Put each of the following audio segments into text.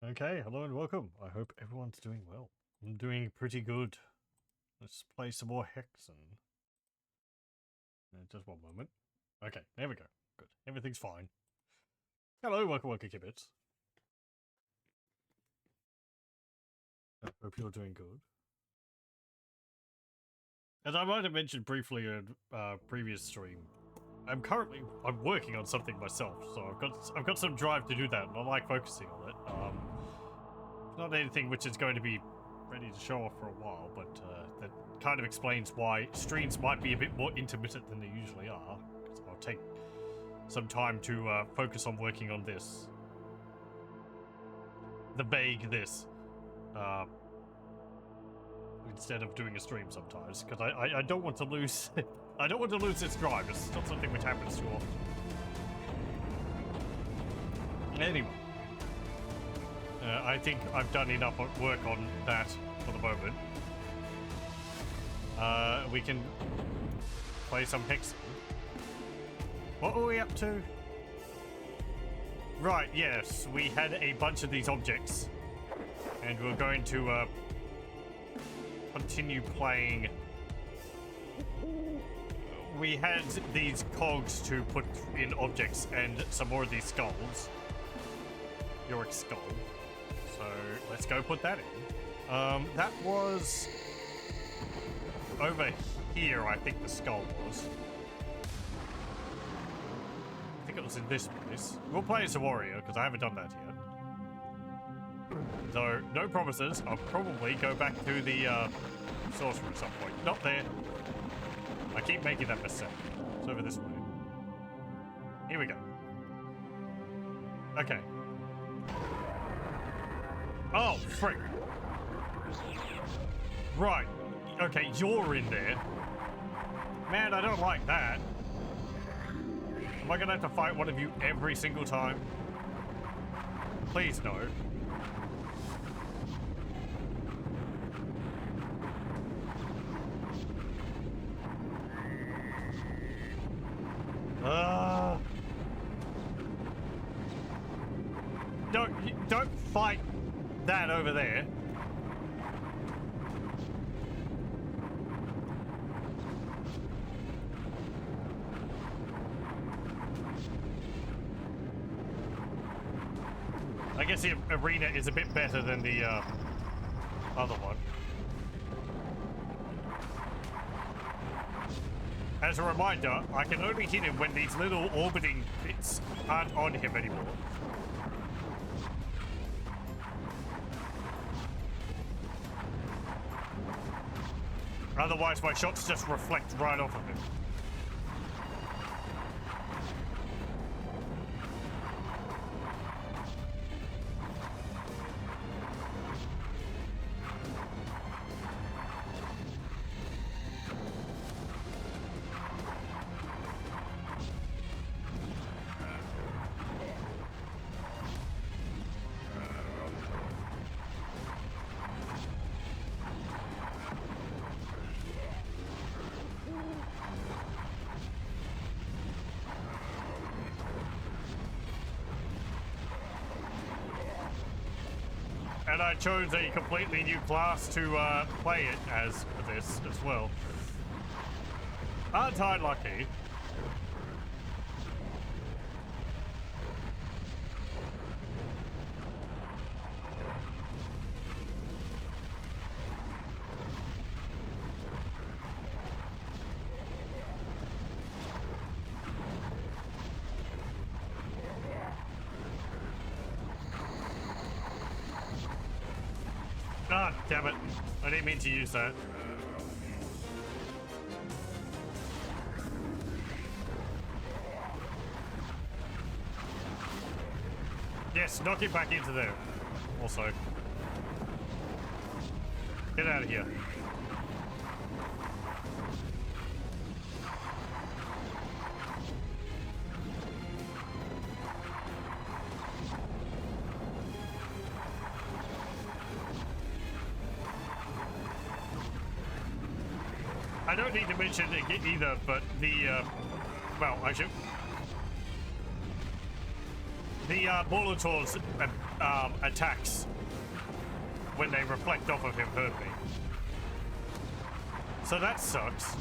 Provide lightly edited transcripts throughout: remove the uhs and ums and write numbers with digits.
Okay, hello and welcome. I hope everyone's doing well. I'm doing pretty good. Let's play some more Hexen. Just one moment. Okay, there we go. Good. Everything's fine. Hello, welcome, Kibbits. I hope you're doing good. As I might have mentioned briefly in previous stream, I'm working on something myself, so I've got some drive to do that, and I like focusing on it. Not anything which is going to be ready to show off for a while, but that kind of explains why streams might be a bit more intermittent than they usually are, because I'll take some time to focus on working on this. The vague this. Instead of doing a stream sometimes, because I don't want to lose I don't want to lose this drive. It's not something which happens too often. Anyway, I think I've done enough work on that for the moment. We can play some Hexen. What were we up to? Right, yes, we had a bunch of these objects, and we're going to continue playing. We had these cogs to put in objects and some more of these skulls. Yorick's skull. So let's go put that in. That was over here, I think the skull was. I think it was in this place. We'll play as a warrior, because I haven't done that yet. So, no promises. I'll probably go back to the sorcerer at some point. Not there. I keep making that mistake. It's over this way. Here we go. Okay. Oh, frick. Right. Okay, you're in there. Man, I don't like that. Am I gonna have to fight one of you every single time? Please no. Don't fight that over there. I guess the arena is a bit better than the other one. As a reminder, I can only hit him when these little orbiting bits aren't on him anymore. Otherwise, my shots just reflect right off of him. And I chose a completely new class to play it as this as well. Aren't I lucky? Ah, damn it. I didn't mean to use that. Yes, knock it back into there. Also. Get out of here. I don't need to mention it either, but the, well, I should. The Molotov's attacks when they reflect off of him hurt me. So that sucks.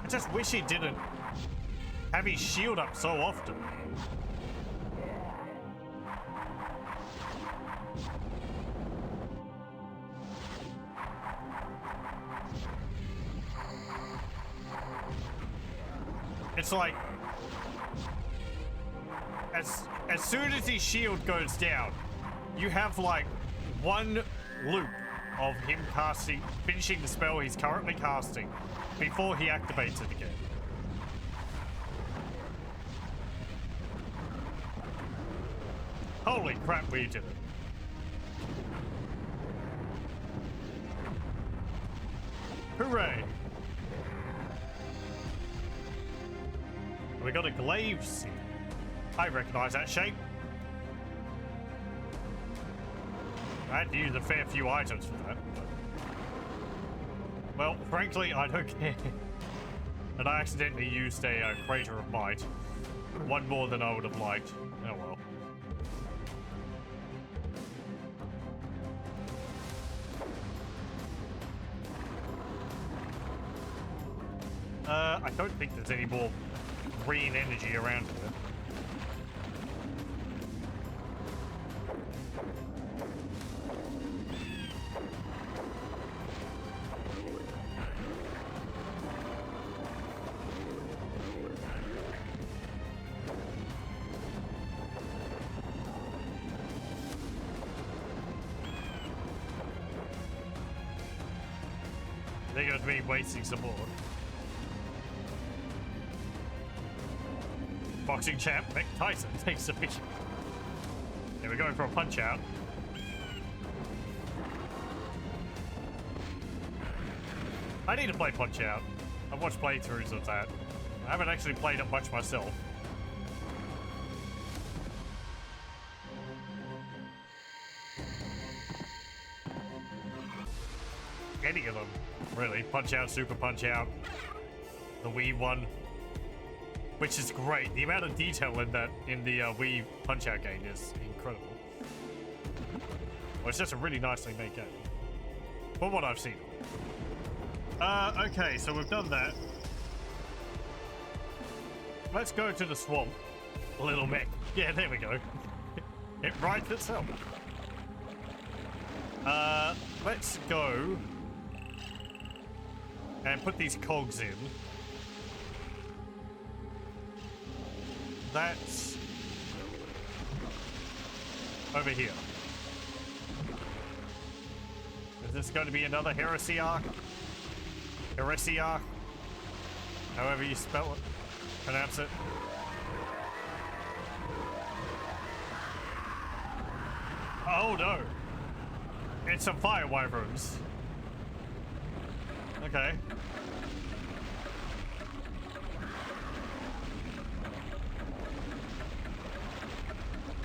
I just wish he didn't have his shield up so often. It's like as soon as his shield goes down, you have like one loop of him finishing the spell he's currently casting before he activates it again. Holy crap, we did it. Hooray! We got a glaive seal. I recognize that shape. I had to use a fair few items for that. But... well, frankly, I don't care. And I accidentally used a Crater of Might. One more than I would have liked. Oh well. I don't think there's any more green energy around here. There goes me wasting some more. Boxing champ Mick Tyson takes a picture. Here we're going for a punch out. I need to play Punch Out. I've watched playthroughs of that. I haven't actually played it much myself. Any of them, really. Punch Out, Super Punch Out, the Wii one. Which is great. The amount of detail in that in the Wii Punch-Out game is incredible. Well, it's just a really nicely made game. From what I've seen. Okay, so we've done that. Let's go to the swamp. Little mech. Yeah, there we go. It writes itself. Let's go and put these cogs in. That's over here. Is this going to be another heresy arc? Heresy arc? However you spell it, pronounce it. Oh no! It's some fire wyverns. Okay.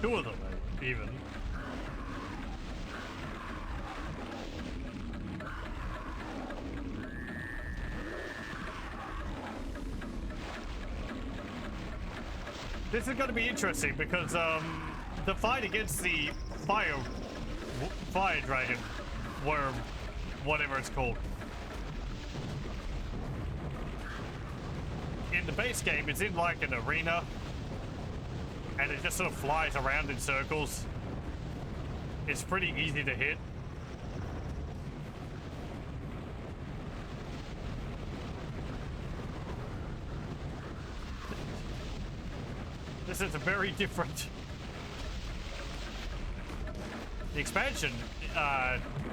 Two of them, even. This is going to be interesting because the fight against the fire dragon worm, whatever it's called. In the base game, it's in like an arena. And it just sort of flies around in circles. It's pretty easy to hit. This is a very different... The expansion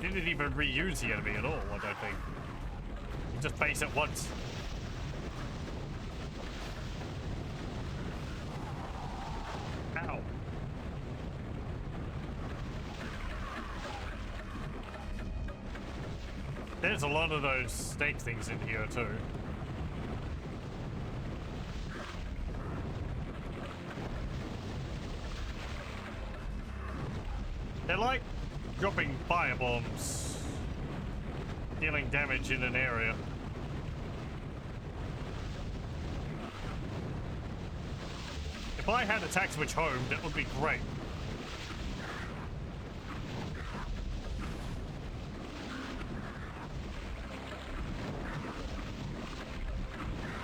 didn't even reuse the enemy at all, I don't think. You just face it once. Ow. There's a lot of those snake things in here too. They're like dropping fire bombs, dealing damage in an area. If I had attack switch home, that would be great.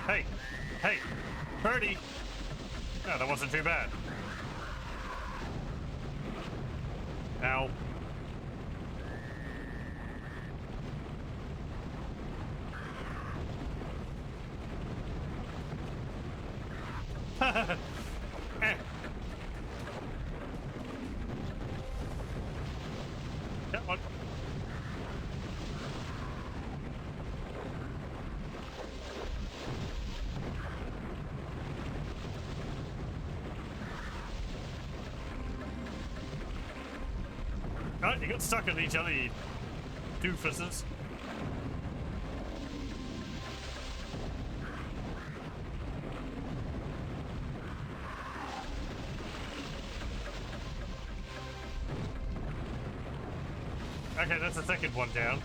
Hey, hey, birdie. No, that wasn't too bad. Ow. Eh. Come on. Oh, you got stuck in each other, you doofuses. Okay, that's the second one down.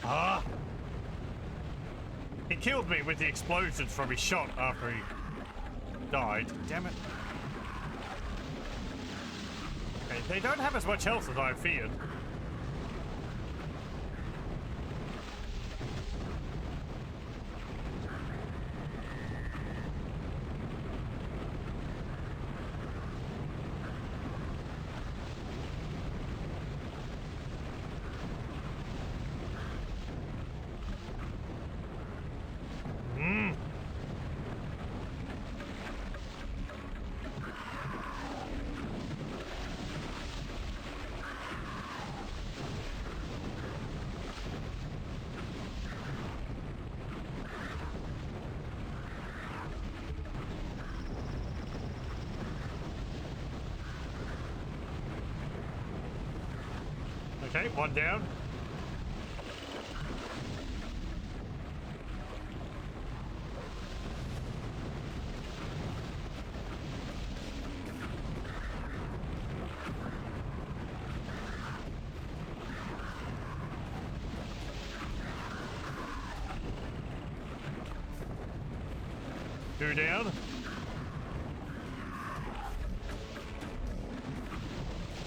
Ah! He killed me with the explosions from his shot after he died. Damn it. Okay, they don't have as much health as I feared. Okay, one down. Two down.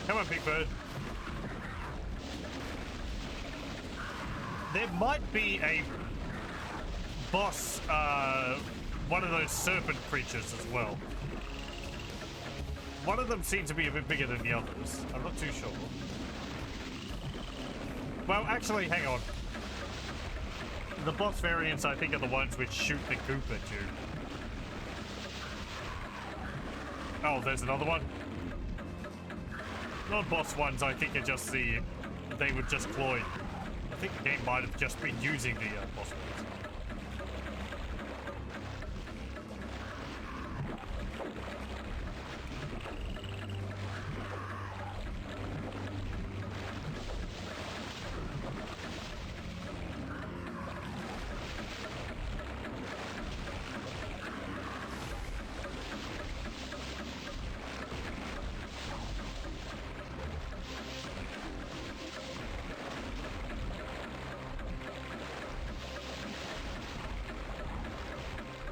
Come on, Big Bird. There might be a boss, one of those serpent creatures as well. One of them seems to be a bit bigger than the others. I'm not too sure. Well, actually, hang on. The boss variants, I think, are the ones which shoot the goop at you. Oh, there's another one. Non-boss ones, I think, are just the... They would just claw you. I think the game might have just been using the boss ones.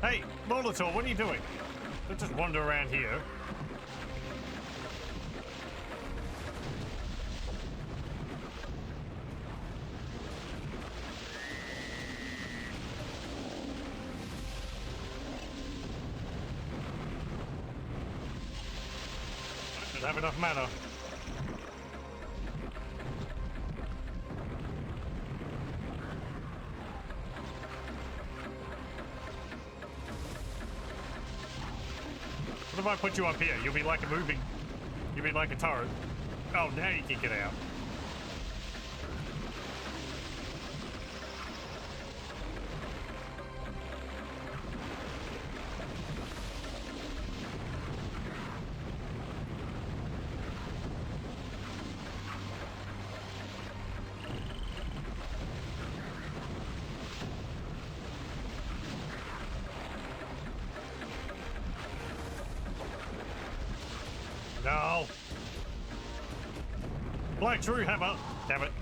Hey, Molitor, what are you doing? Don't just wander around here. I should have enough mana. What if I put you up here? You'll be like a moving... You'll be like a turret. Oh, now you can get out. No. Black True Hammer. Damn it.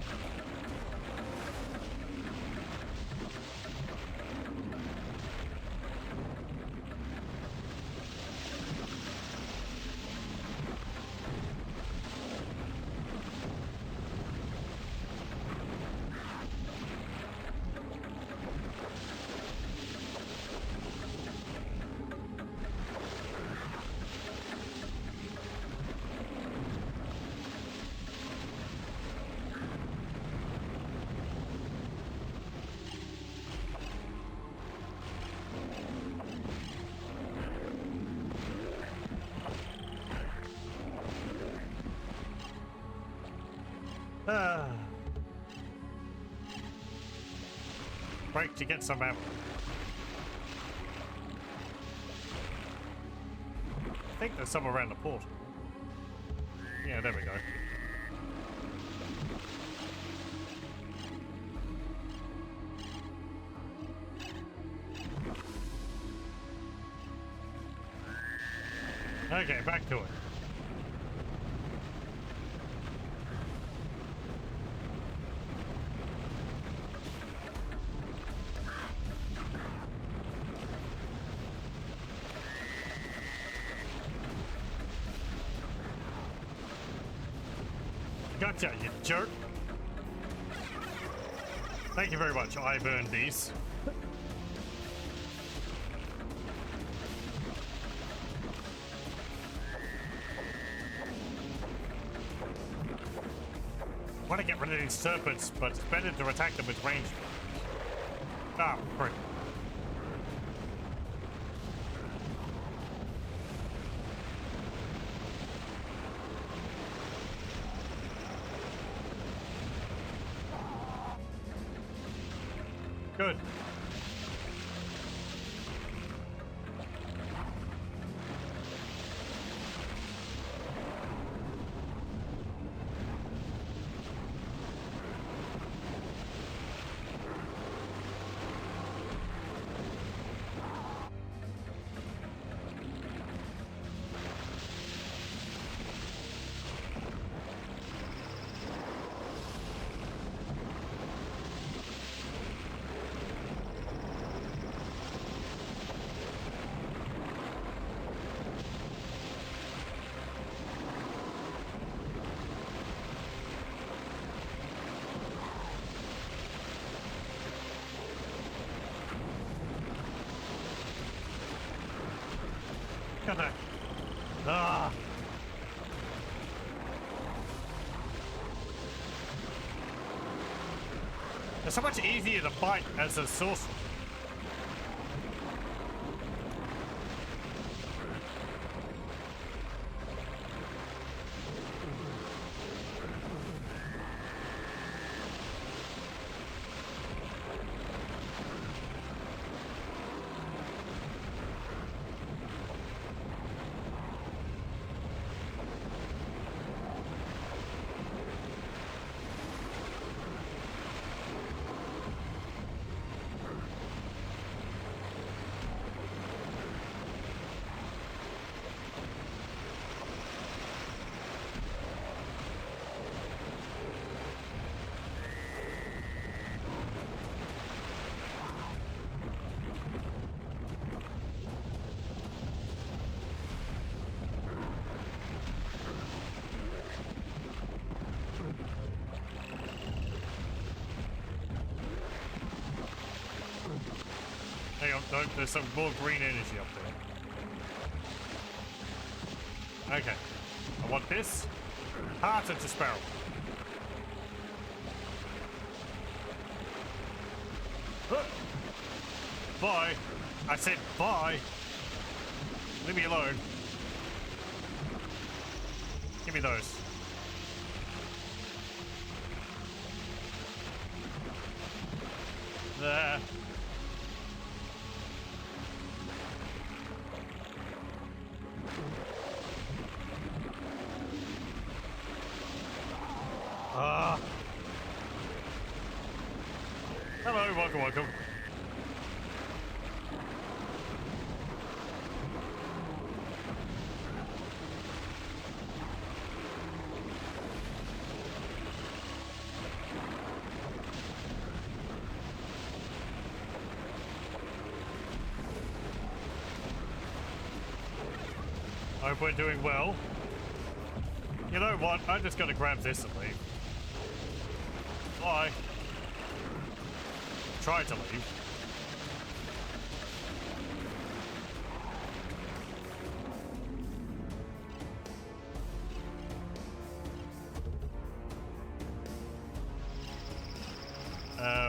Break to get some ammo. I think there's some around the portal. Yeah, there we go. Okay, back to it. Gotcha, you jerk. Thank you very much. I've earned these. I want to get rid of these serpents, but it's better to attack them with ranged. Ah, frick. Good. Got that. Ah. It's so much easier to fight as a sorcerer. Hang on, no, there's some more green energy up there. Okay. I want this. Heart into Sparrow. Bye. I said bye. Leave me alone. Give me those. There. Hello, welcome, welcome. Hope we're doing well. You know what? I'm just gonna grab this and leave. Bye. Try to leave.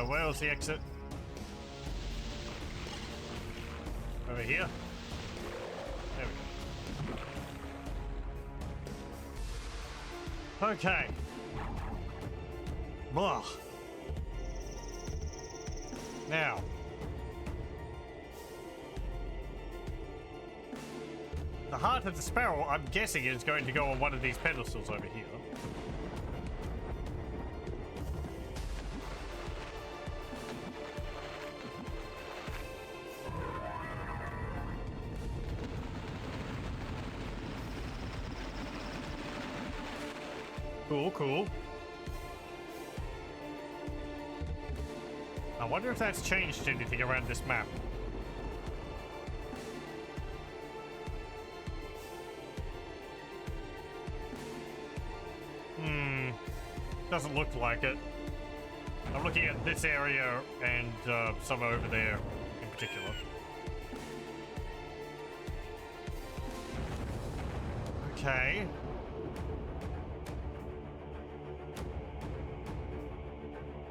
Where's the exit? Over here? There we go. Okay. Blah. Now. The heart of the sparrow, I'm guessing, is going to go on one of these pedestals over here. Cool, cool. I wonder if that's changed anything around this map. Doesn't look like it. I'm looking at this area and some over there in particular. Okay.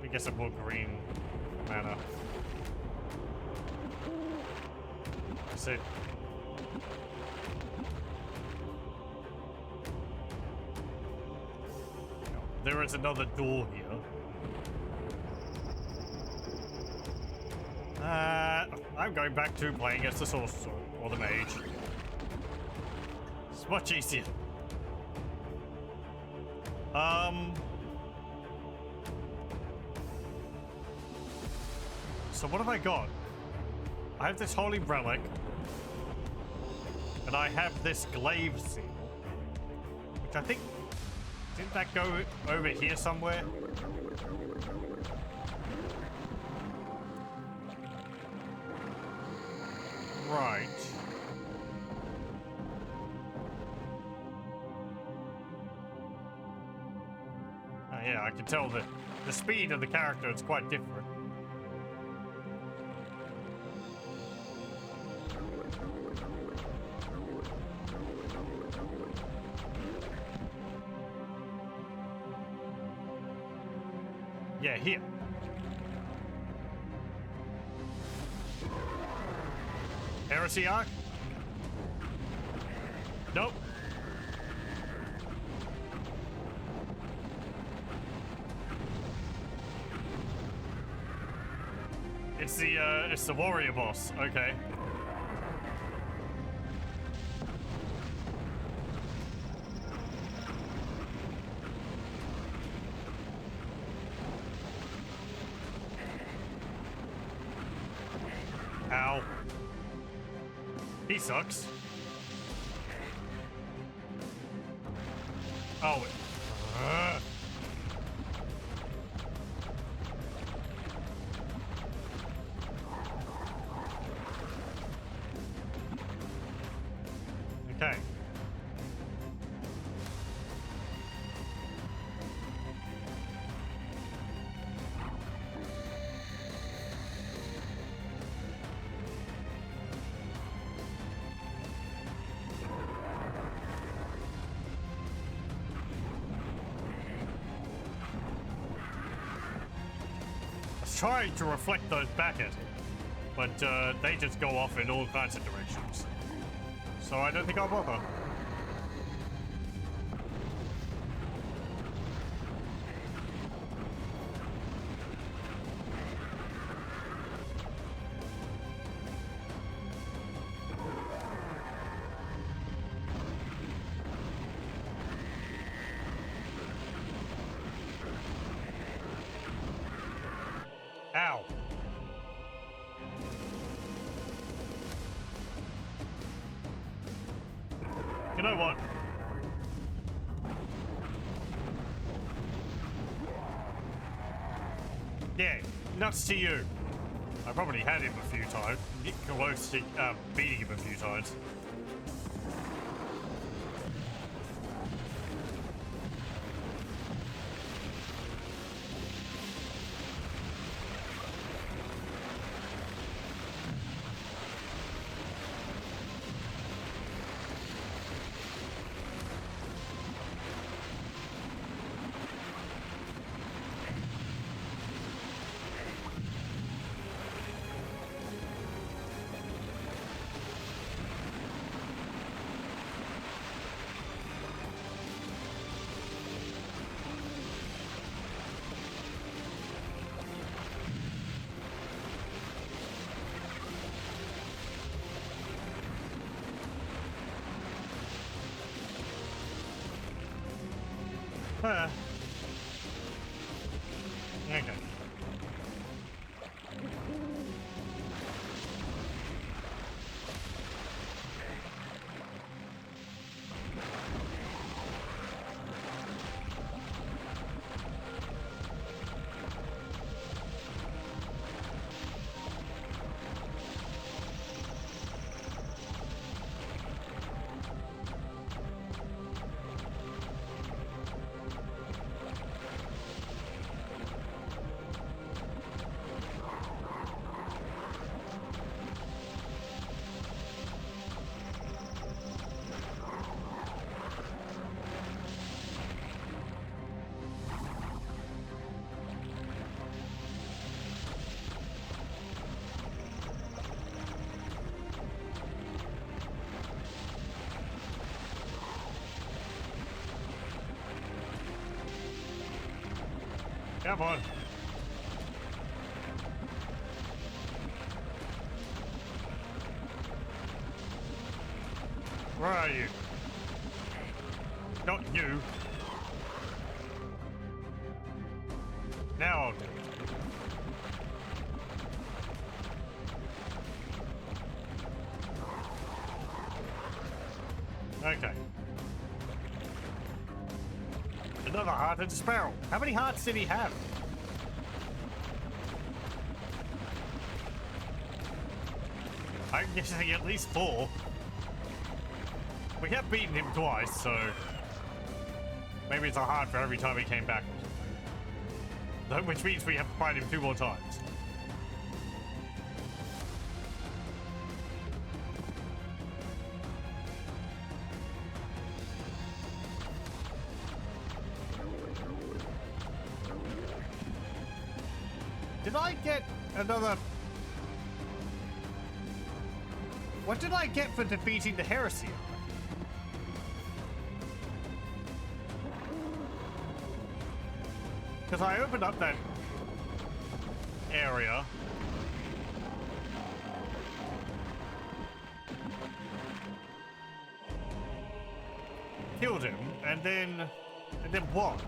I guess some more green mana. That's it. There is another door here. I'm going back to playing as the sorcerer or the mage. It's much easier. So what have I got? I have this holy relic, and I have this glaive seal, which I think, didn't that go over here somewhere? Right. Oh, yeah, I can tell that the speed of the character is quite different. Yeah, here. Heresy Arc? Nope. It's the warrior boss. Okay. Ow. He sucks. Oh. Okay. Trying to reflect those back at him, but they just go off in all kinds of directions. So I don't think I'll bother. know what? Yeah, nuts to you. I probably had him a few times. Get close to beating him a few times. Okay. Come on. Where are you? Not you. Now I'll do it. Okay. Another heart and sparrow. How many hearts did he have? I'm guessing at least 4. We have beaten him twice, so maybe it's a heart for every time he came back. Which means we have to fight him 2 more times. Did I get another... What did I get for defeating the heresy? Because I opened up that area. Killed him, and then what?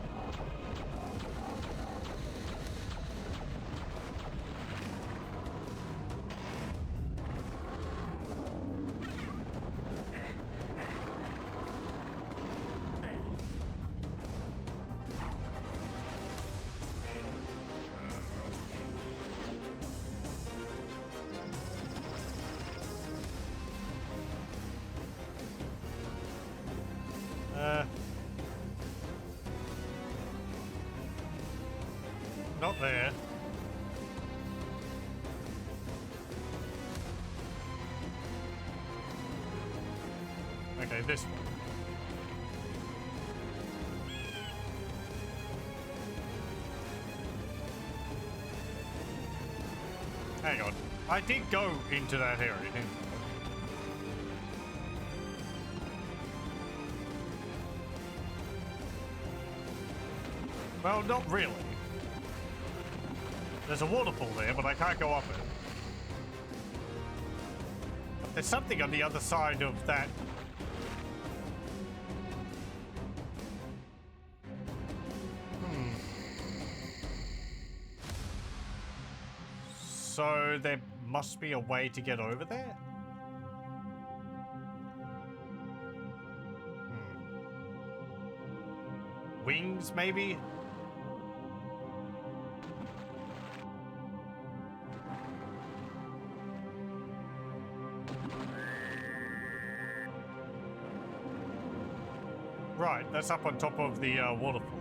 Not there. Okay, this one. Hang on. I did go into that area, didn't I? Well, not really. There's a waterfall there, but I can't go up it. But there's something on the other side of that. So there must be a way to get over there? wings, maybe? Right, that's up on top of the waterfall.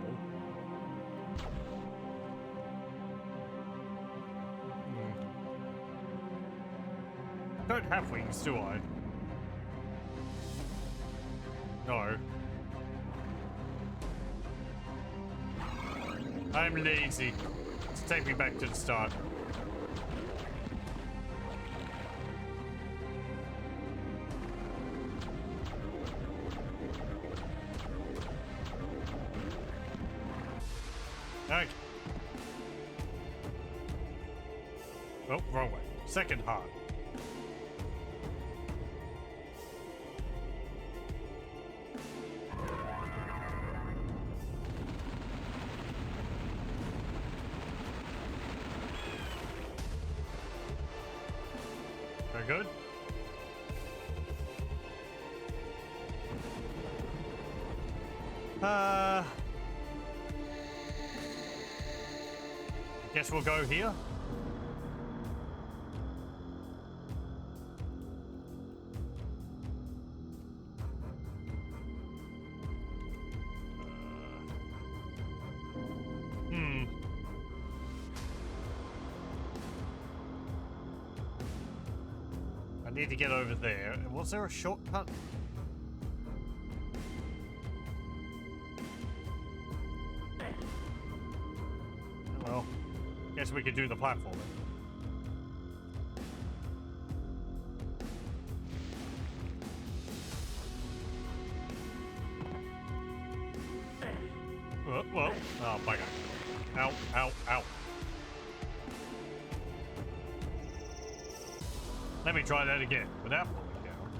Don't have wings, do I? No. I'm lazy. Let's take me back to the start. Okay. Oh, wrong way. Second heart. Very good. Guess we'll go here. I need to get over there. Was there a shortcut? Well, guess we could do the platforming. Whoa. Oh, bugger. Ow, ow, ow. Let me try that again without falling down.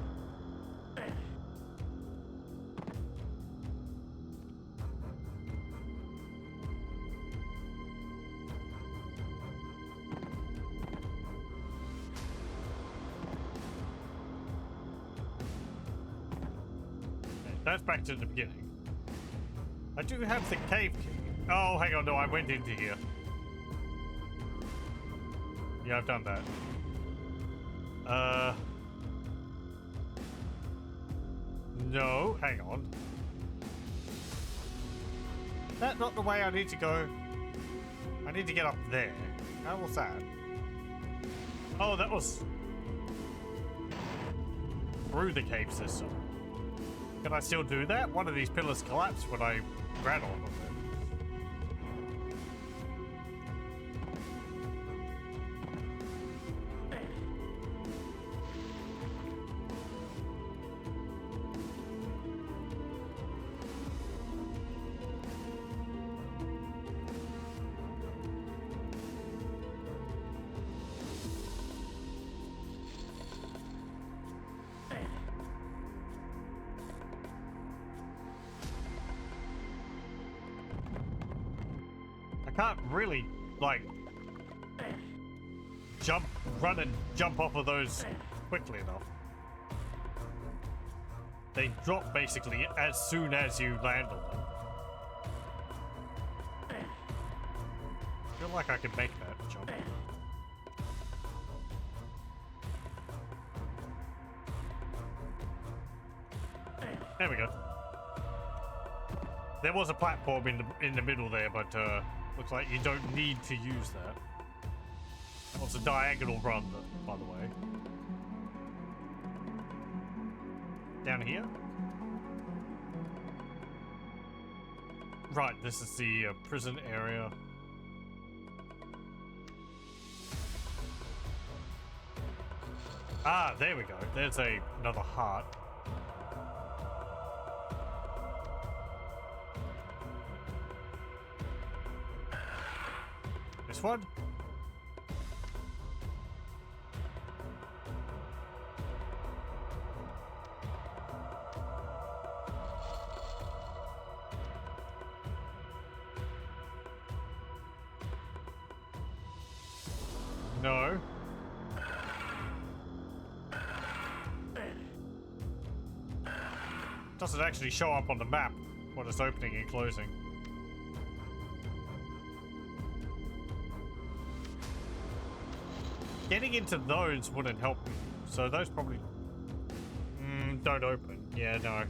Okay, that's back to the beginning. I do have the cave key. Oh, hang on, no, I went into here. Yeah, I've done that. No, hang on. That's not the way I need to go. I need to get up there. How was that? Oh, that was through the cave system. Can I still do that? One of these pillars collapsed when I ran off of it. Can't really, like, run and jump off of those quickly enough. They drop basically as soon as you land on them. I feel like I could make that jump. There we go. There was a platform in the middle there, but looks like you don't need to use that. That was a diagonal run, by the way. Down here? Right, this is the prison area. Ah, there we go. There's another heart. This one? No. Doesn't actually show up on the map when it's opening and closing. Getting into those wouldn't help me. So those probably... don't open. Yeah, no.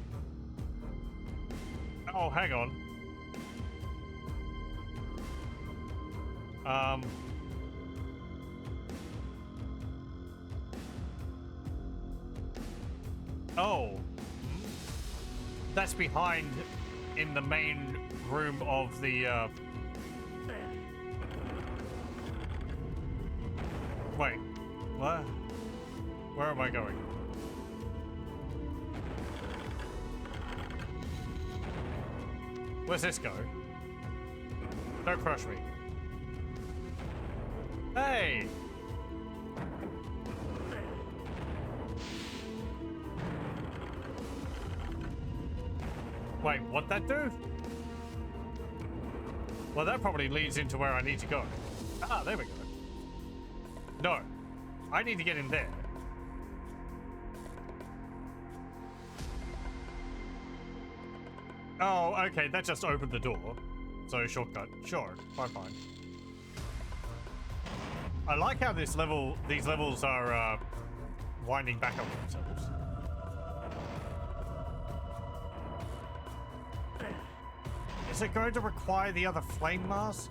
Oh, hang on. Oh. That's behind in the main room of the, Wait. What? Where am I going? Where's this go? Don't crush me. Hey! Wait, what'd that do? Well, that probably leads into where I need to go. Ah, there we go. No. I need to get in there. Oh, okay, that just opened the door. So, shortcut. Sure, fine. I like how these levels are, winding back up themselves. Is it going to require the other flame mask?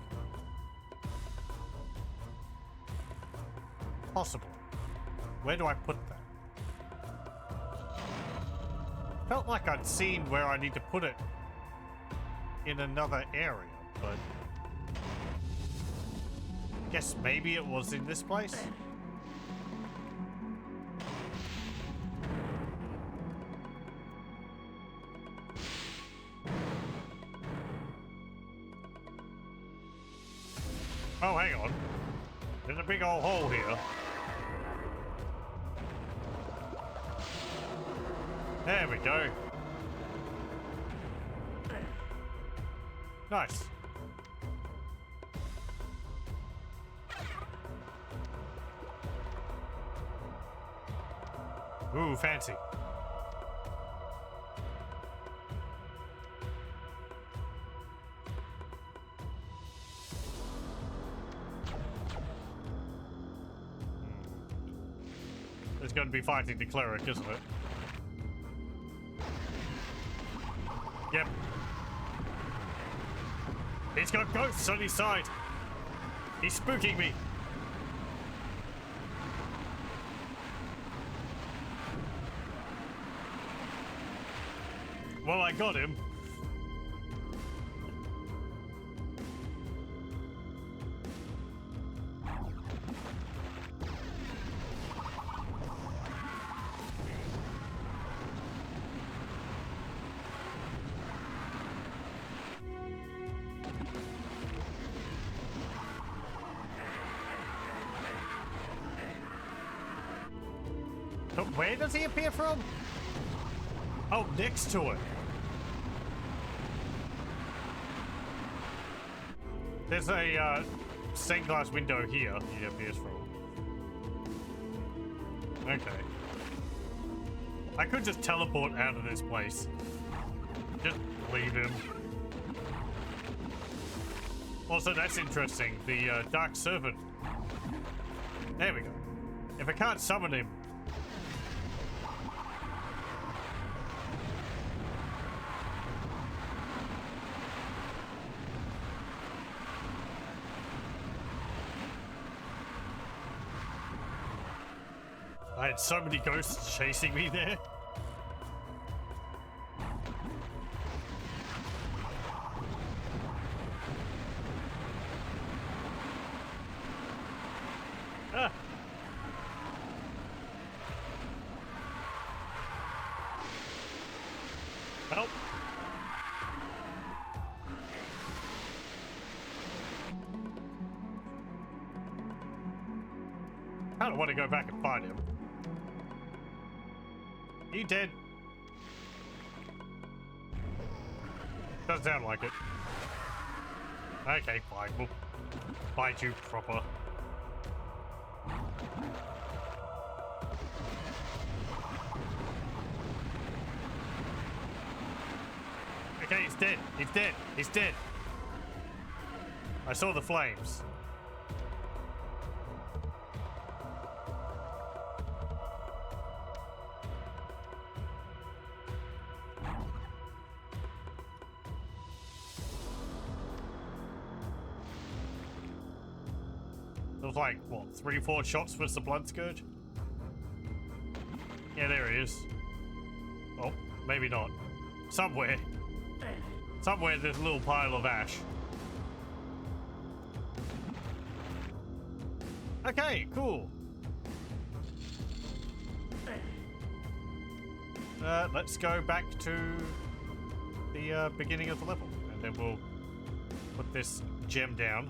Possible. Where do I put that? Felt like I'd seen where I need to put it in another area, but guess maybe it was in this place? Oh, hang on. There's a big old hole here. There we go. Nice. Ooh, fancy. There's going to be fighting the cleric, isn't it? Yep. He's got ghosts on his side. He's spooking me. Well, I got him. But where does he appear from? Oh, next to it. There's a stained glass window here he appears from. Okay. I could just teleport out of this place. Just leave him. Also, that's interesting. The Dark Servant. There we go. If I can't summon him, I had so many ghosts chasing me there. Ah. Help. I don't want to go back and find him. You dead? Doesn't sound like it. Okay, fine. We'll fight you proper. Okay, he's dead. He's dead. He's dead. I saw the flames. was like, what, 3-4 shots with the blood scourge? Yeah, there he is. Oh, maybe not. Somewhere. Somewhere there's a little pile of ash. Okay, cool. Let's go back to the beginning of the level, and then we'll put this gem down.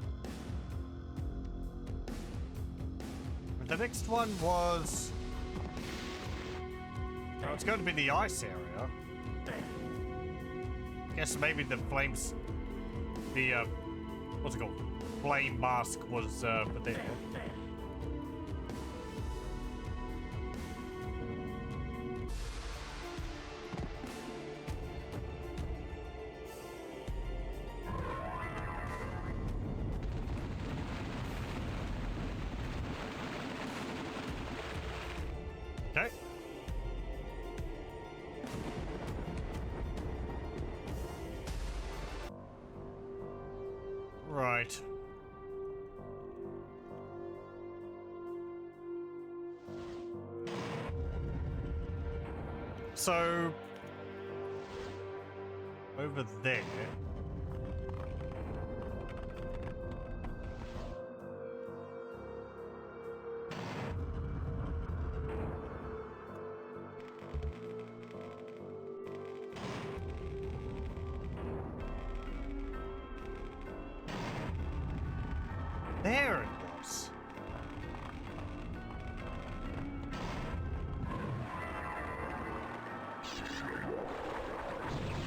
And the next one was... oh, it's going to be the ice area. Guess maybe the flames... the, what's it called? Flame mask was, but there. Okay. Right. So over there. There it was.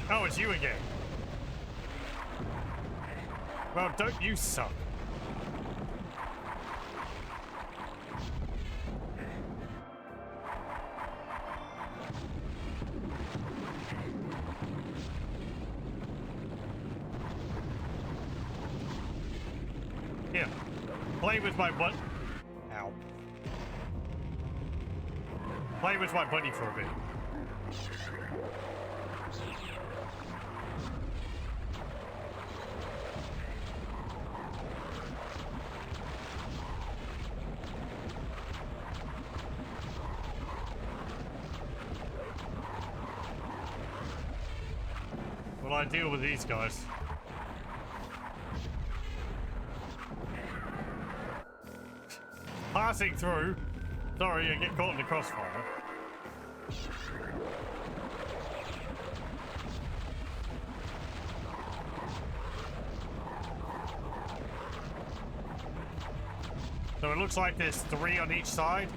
Oh, it's you again. Well, don't you suck. Here, play with my butt. Ow. Play with my buddy for a bit. Will I deal with these guys? Passing through. Sorry, I get caught in the crossfire. So it looks like there's 3 on each side.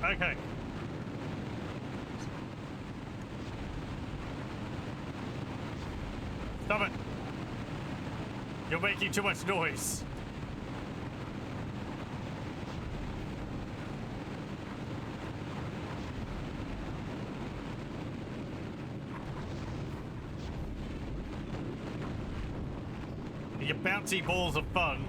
Okay. Stop it. You're making too much noise. Your bouncy balls of fun.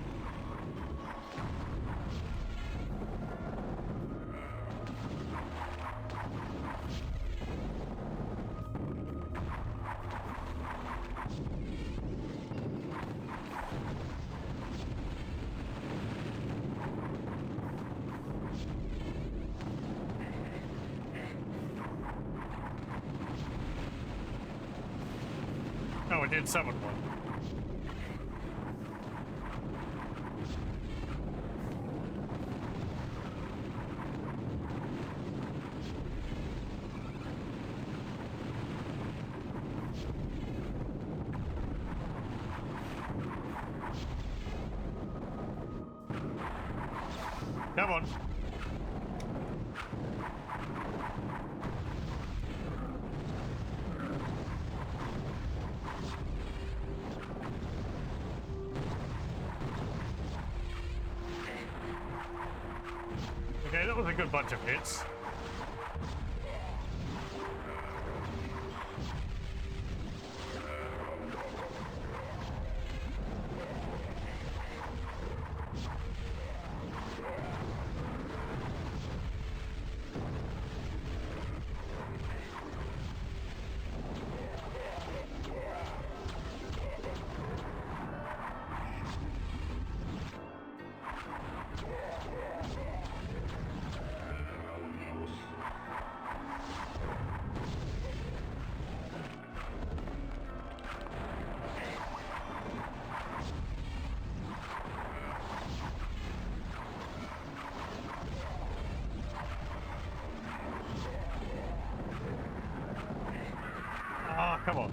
Oh, it did summon one. Come on. Okay, that was a good bunch of hits. come on.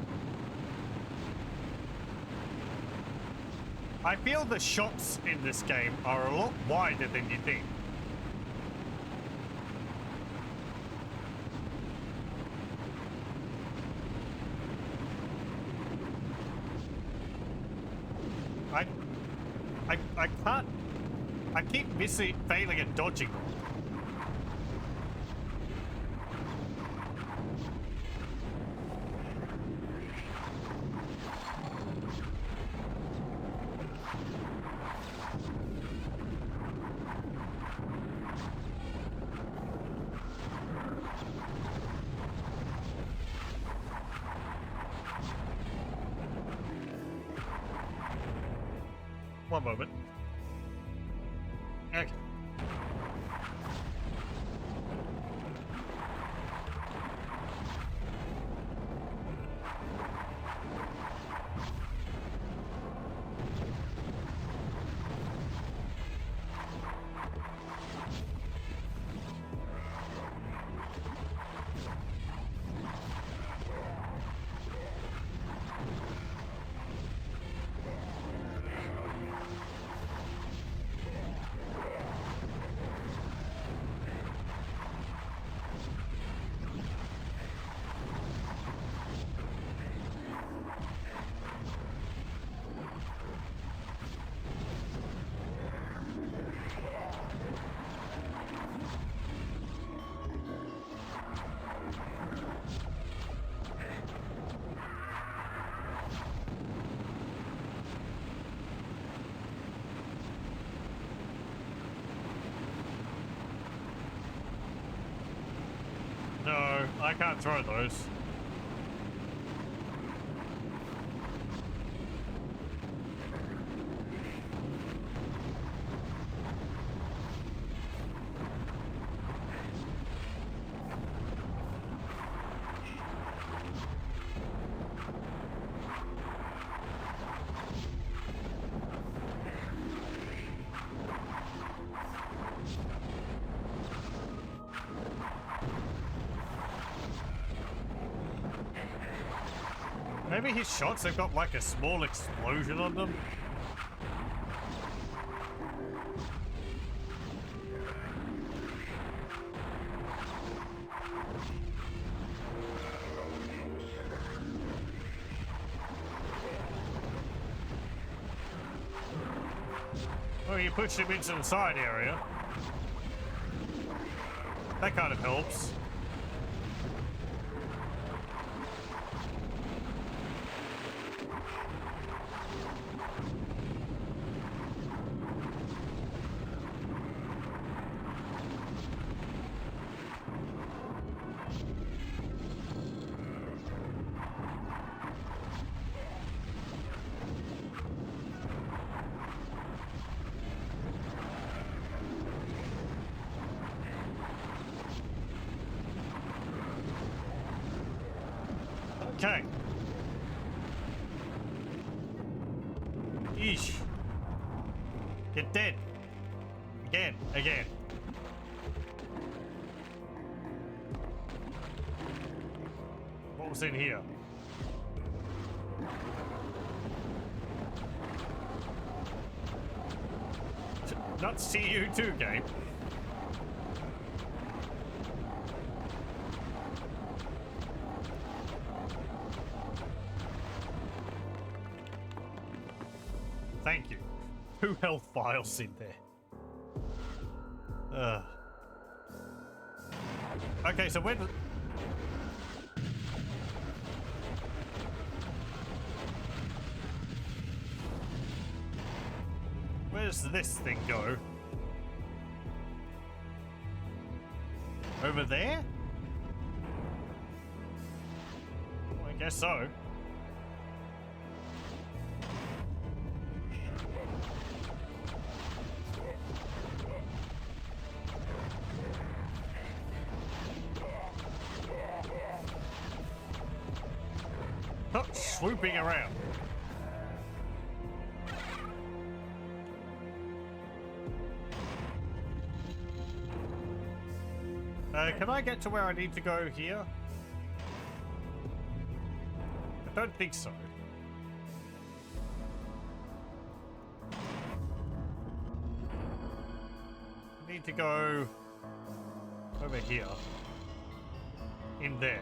I feel the shots in this game are a lot wider than you think. I can't. I keep failing at dodging them. One moment. Okay. No, I can't throw those. Maybe his shots have got like a small explosion on them. Well, you push him into the side area. That kind of helps. Okay. Yeesh. Get dead. Again. What was in here? Not see you too, game. Thank you. 2 health files in there. Okay, so when... Where's this thing go? Over there? Well, I guess so. Not swooping around. Can I get to where I need to go here? don't think so. I need to go over here. In there.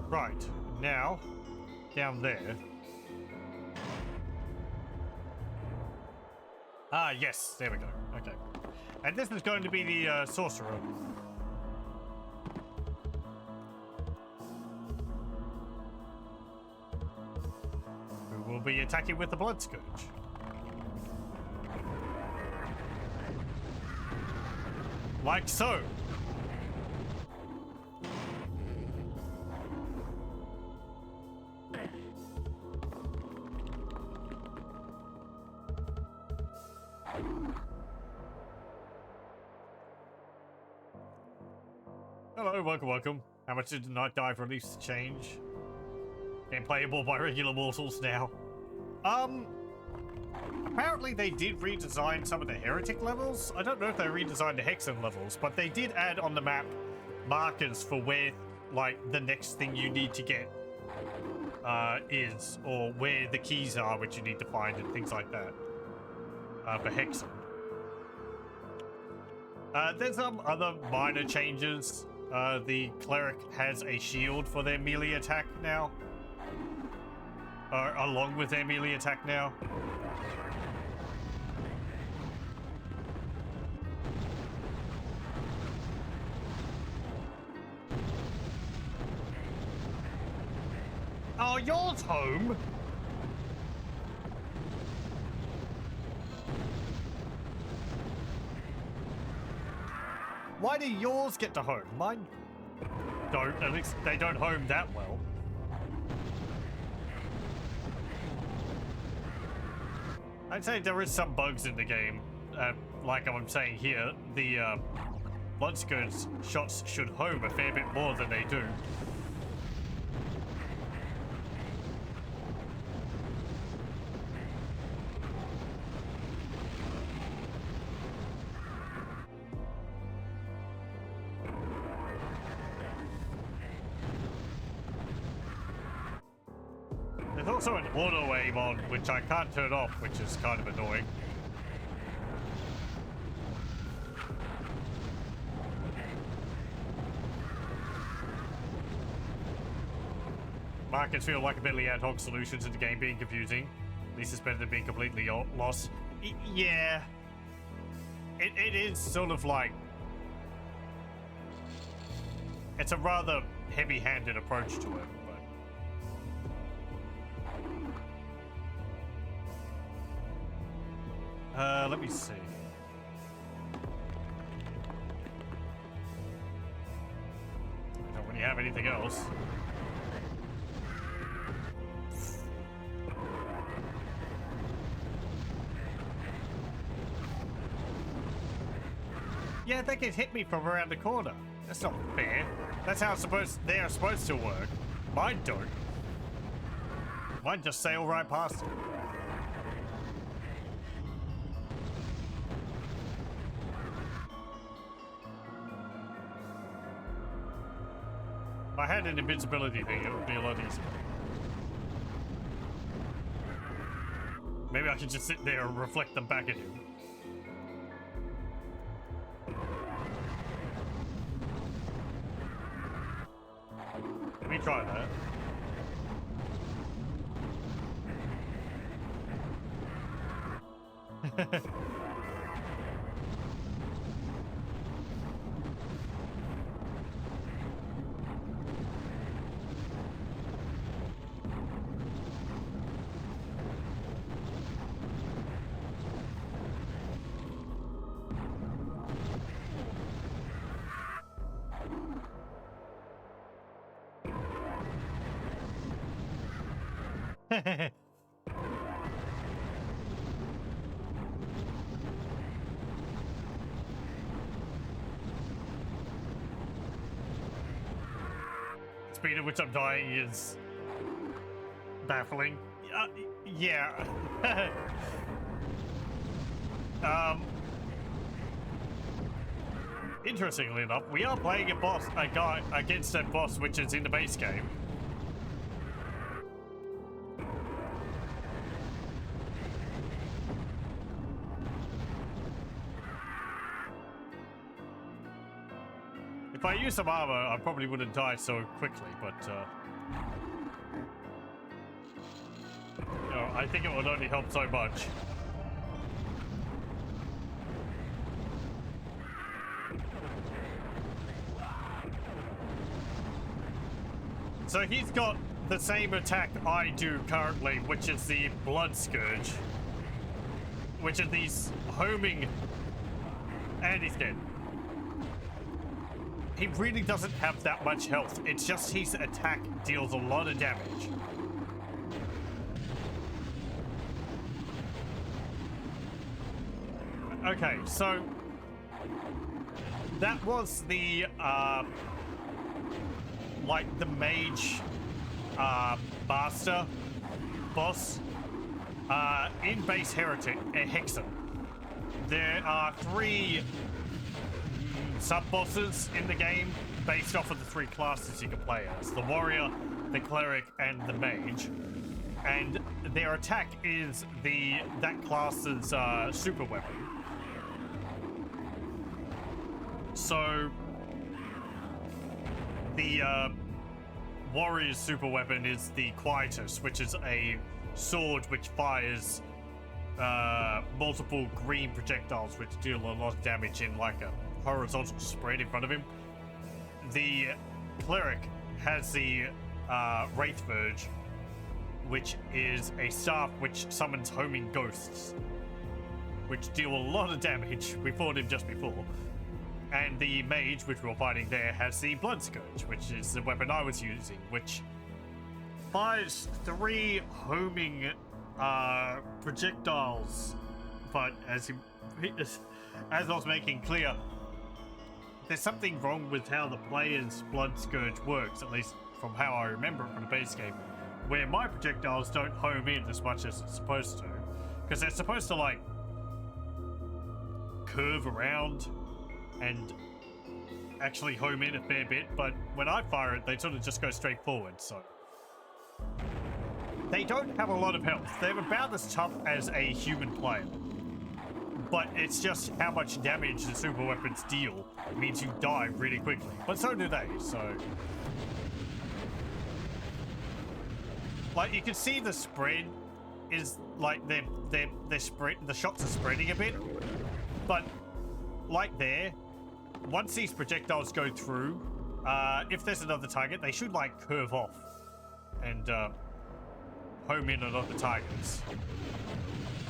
Right, now, down there. Ah, yes, there we go. Okay. And this is going to be the sorcerer. Who will be attacking with the blood scourge. Like so. Hello, welcome. How much did the Nightdive release change? Game playable by regular mortals now. Apparently they did redesign some of the heretic levels. I don't know if they redesigned the Hexen levels, but they did add on the map markers for where, like, the next thing you need to get is, or where the keys are which you need to find and things like that for Hexen. There's some other minor changes. The cleric has a shield for their melee attack now. Along with their melee attack now. Oh, yours home? Why do yours get to home? Mine don't. At least they don't home that well. I'd say there is some bugs in the game. Like I'm saying here, the blood scourge shots should home a fair bit more than they do. There's also an auto aim on, which I can't turn off, which is kind of annoying. Markets feel like a bit of ad hoc solution to the game being confusing. At least it's better than being completely lost. Yeah. It is sort of like... It's a rather heavy-handed approach to it. Let me see. I don't really have anything else. Yeah, they can hit me from around the corner. That's not fair. That's how they are supposed to work. Mine don't. Mine just sail right past it. If I had an invincibility thing, it would be a lot easier. Maybe I could just sit there and reflect them back at him. Let me try that. Speed at which I'm dying is baffling. Yeah. Interestingly enough, we are playing a guy against a boss which is in the base game. If I use some armor, I probably wouldn't die so quickly, but you know, I think it would only help so much. So he's got the same attack I do currently, which is the Blood Scourge, which are these homing, and he's dead. He really doesn't have that much health. It's just his attack deals a lot of damage. Okay, so that was the like the mage master boss in base Hexen. There are 3 sub-bosses in the game based off of the 3 classes you can play as: the warrior, the cleric, and the mage. And their attack is that class's super weapon. So the warrior's super weapon is the Quietus, which is a sword which fires multiple green projectiles which deal a lot of damage in like a horizontal spread in front of him. The cleric has the Wraith Verge, which is a staff which summons homing ghosts, which deal a lot of damage. We fought him just before. And the mage, which we were fighting there, has the Blood Scourge, which is the weapon I was using, which fires 3 homing projectiles. But as I was making clear, there's something wrong with how the player's Blood Scourge works, at least from how I remember it from the base game, where my projectiles don't home in as much as it's supposed to, because they're supposed to like curve around and actually home in a fair bit, but when I fire it, they sort of just go straight forward, so they don't have a lot of health. They're about as tough as a human player, but it's just how much damage the super weapons deal means you die really quickly, but so do they. So like you can see the spread is like they're spread, the shots are spreading a bit, but like there, once these projectiles go through, if there's another target, they should like curve off and home in on other targets.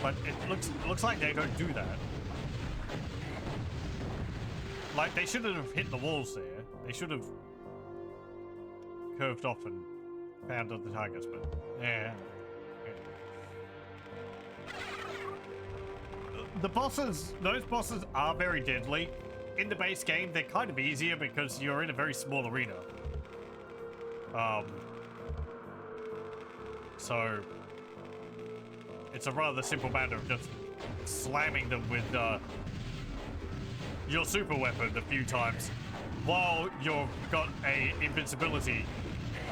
But it looks like they don't do that. Like they shouldn't have hit the walls there. They should have curved off and found other targets. But yeah. The bosses, those bosses are very deadly. In the base game, they're kind of easier because you're in a very small arena. So it's a rather simple matter of just slamming them with your super weapon a few times while you've got a invincibility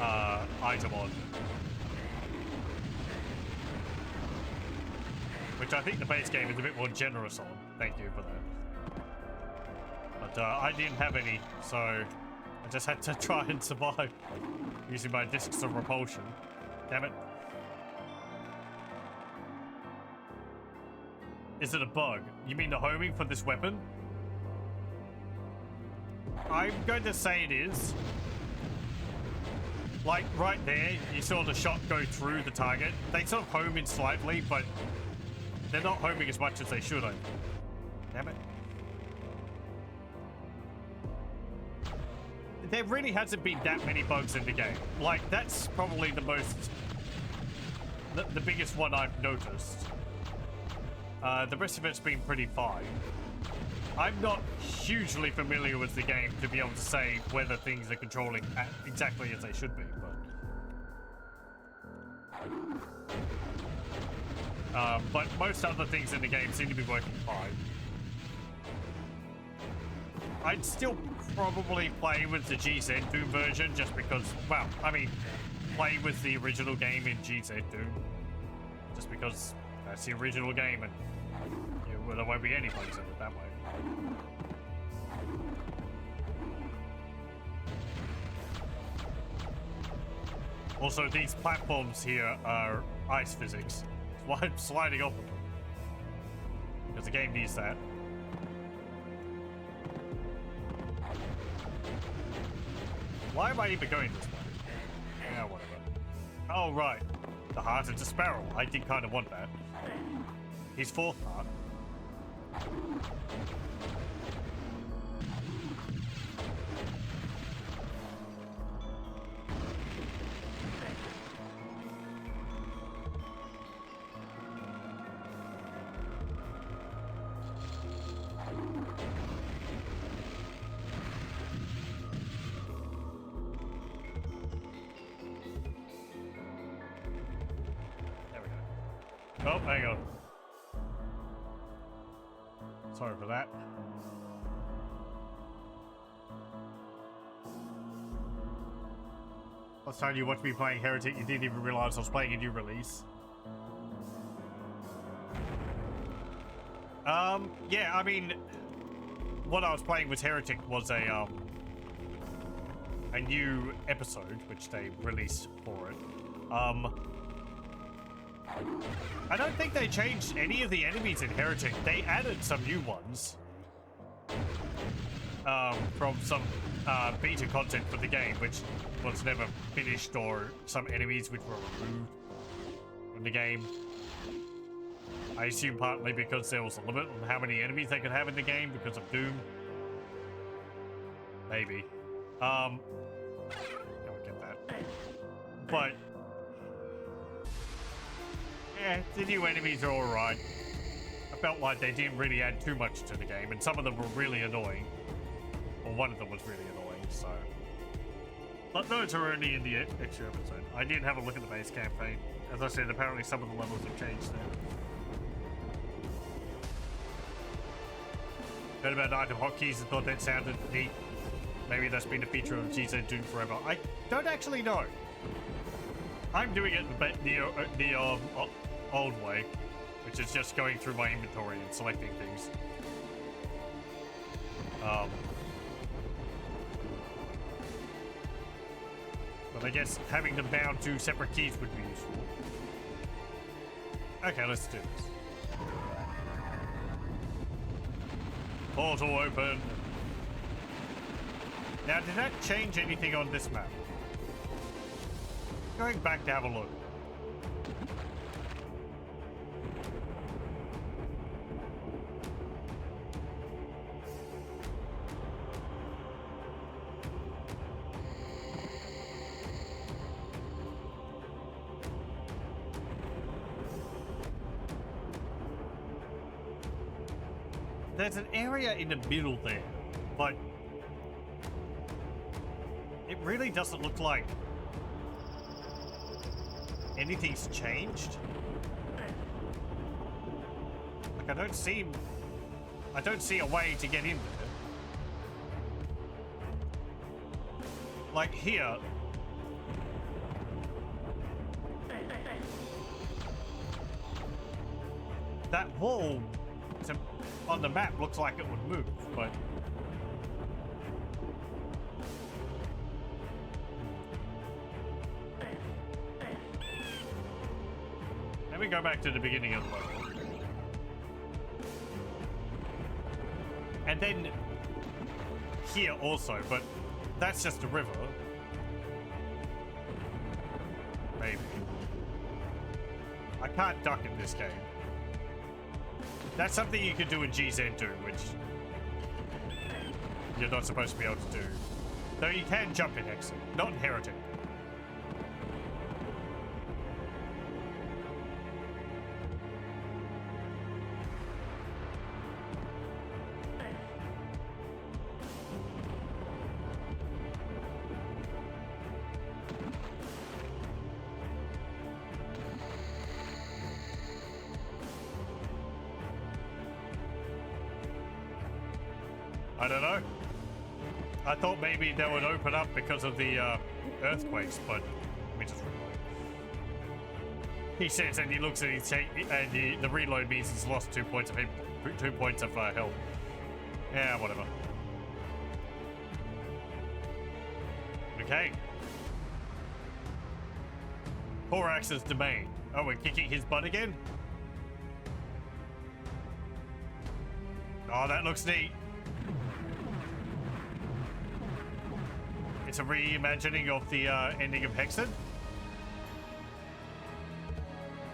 item on. Which I think the base game is a bit more generous on. Thank you for that. But I didn't have any, so I just had to try and survive using my discs of repulsion. Damn it. Is it a bug? You mean the homing for this weapon? I'm going to say it is. Like right there, you saw the shot go through the target. They sort of home in slightly, but they're not homing as much as they should, I think. Damn it. There really hasn't been that many bugs in the game. Like, that's probably the biggest one I've noticed. The rest of it's been pretty fine. I'm not hugely familiar with the game to be able to say whether things are controlling exactly as they should be, but But most other things in the game seem to be working fine. I'd still probably play with the GZ Doom version just because, well, I mean, play with the original game in GZ Doom. Just because that's the original game and there won't be any bugs in it that way. Also, these platforms here are ice physics. That's why I'm sliding off of them. Because the game needs that. Why am I even going this way? Yeah, whatever. Oh, right. The heart is a sparrow. I did kind of want that. His fourth heart. Oh, hang on. Sorry for that. Last time you watched me playing Heretic, you didn't even realize I was playing a new release. Yeah, I mean, what I was playing with Heretic was a new episode, which they released for it. I don't think they changed any of the enemies in Heretic. They added some new ones from some beta content for the game, which was never finished, or some enemies which were removed from the game. I assume partly because there was a limit on how many enemies they could have in the game because of Doom. Maybe. Don't get that. But yeah, the new enemies are alright. I felt like they didn't really add too much to the game, and some of them were really annoying. Or one of them was really annoying, so. But those are only in the extra episode. I did have a look at the base campaign. As I said, apparently some of the levels have changed there. Heard about Night of Hotkeys and thought that sounded neat. Maybe that's been a feature of GZ Doom forever. I don't actually know. I'm doing it the old way, which is just going through my inventory and selecting things. But I guess having them bound to separate keys would be useful. Okay, let's do this. Portal open. Now, did that change anything on this map? Going back to have a look. There's an area in the middle there, but it really doesn't look like anything's changed. Like I don't see a way to get in there. Like here. That wall on the map looks like it would move, but let me go back to the beginning of the level. And then here also, but that's just a river. Maybe. I can't duck in this game. That's something you could do in GZ Doom, which you're not supposed to be able to do. Though you can jump in Hexen, not in Heretic. I don't know. I thought maybe they would open up because of the earthquakes, but let me just reload. He says, and he looks at his and the reload means he's lost 2 points of 2 points of health. Yeah, whatever. Okay. Horax's domain. Oh, we're kicking his butt again? Oh, that looks neat. It's a reimagining of the ending of Hexen.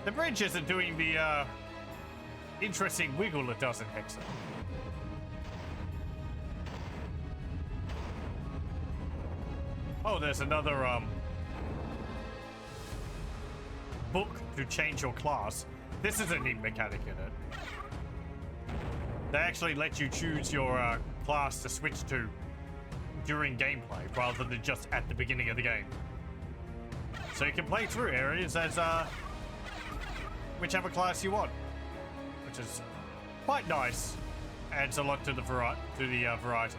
The bridge isn't doing the interesting wiggle it does in Hexen. Oh, there's another book to change your class. This is a neat mechanic in it. They actually let you choose your class to switch to during gameplay rather than just at the beginning of the game. So you can play through areas as whichever class you want, which is quite nice. Adds a lot to the variety.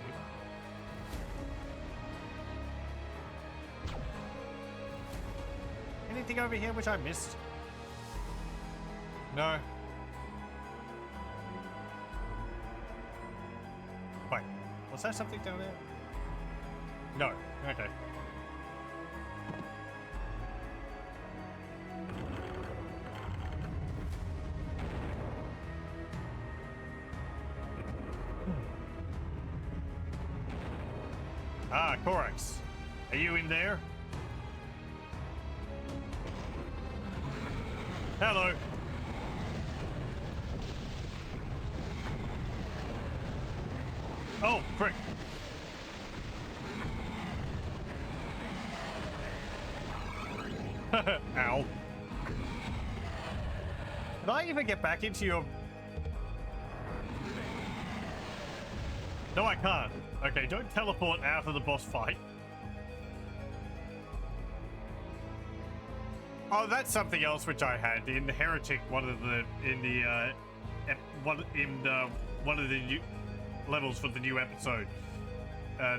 Anything over here which I missed? No. Wait, was there something down there? No. Okay. Ah, Corax. Are you in there? Hello. Oh, frick. Ow. Can I even get back into your... No, I can't. Okay, don't teleport out of the boss fight. Oh, that's something else which I had in Heretic. One of the new levels for the new episode.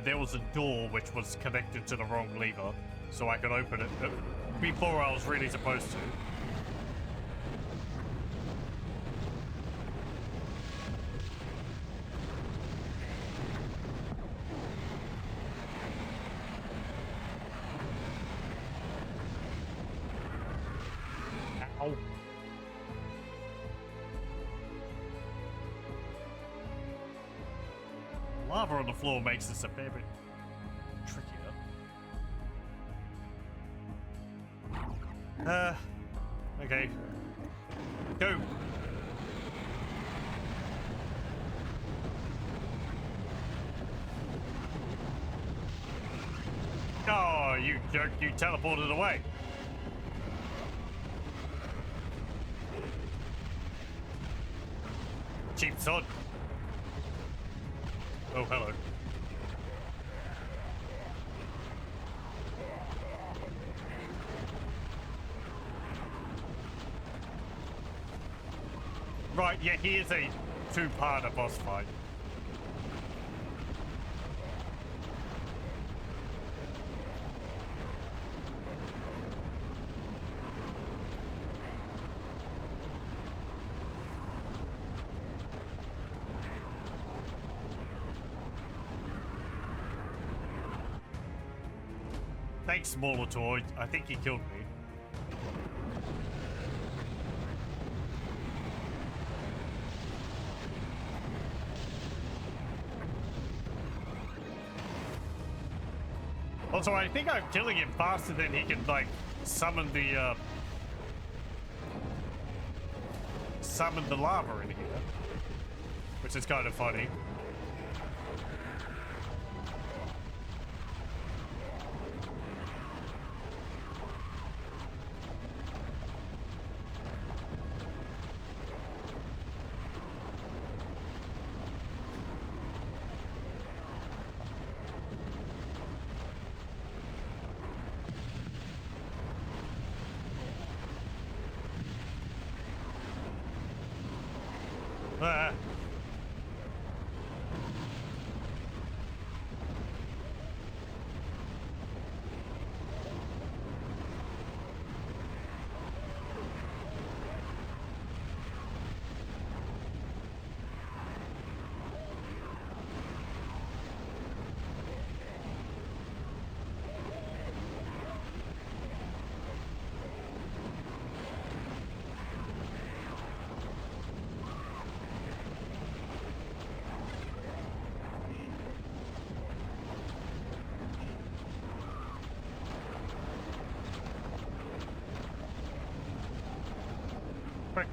There was a door which was connected to the wrong lever, so I could open it before I was really supposed to. Ow. Lava on the floor makes this a fair bit trickier. Okay. Go. Oh, you jerk, you teleported away. Cheap sod. Oh, hello. Right, yeah, he is a two-parter boss fight. Thanks, Molotoid. I think he killed me. Also, I think I'm killing him faster than he can, like, summon the lava in here. Which is kind of funny. Quick.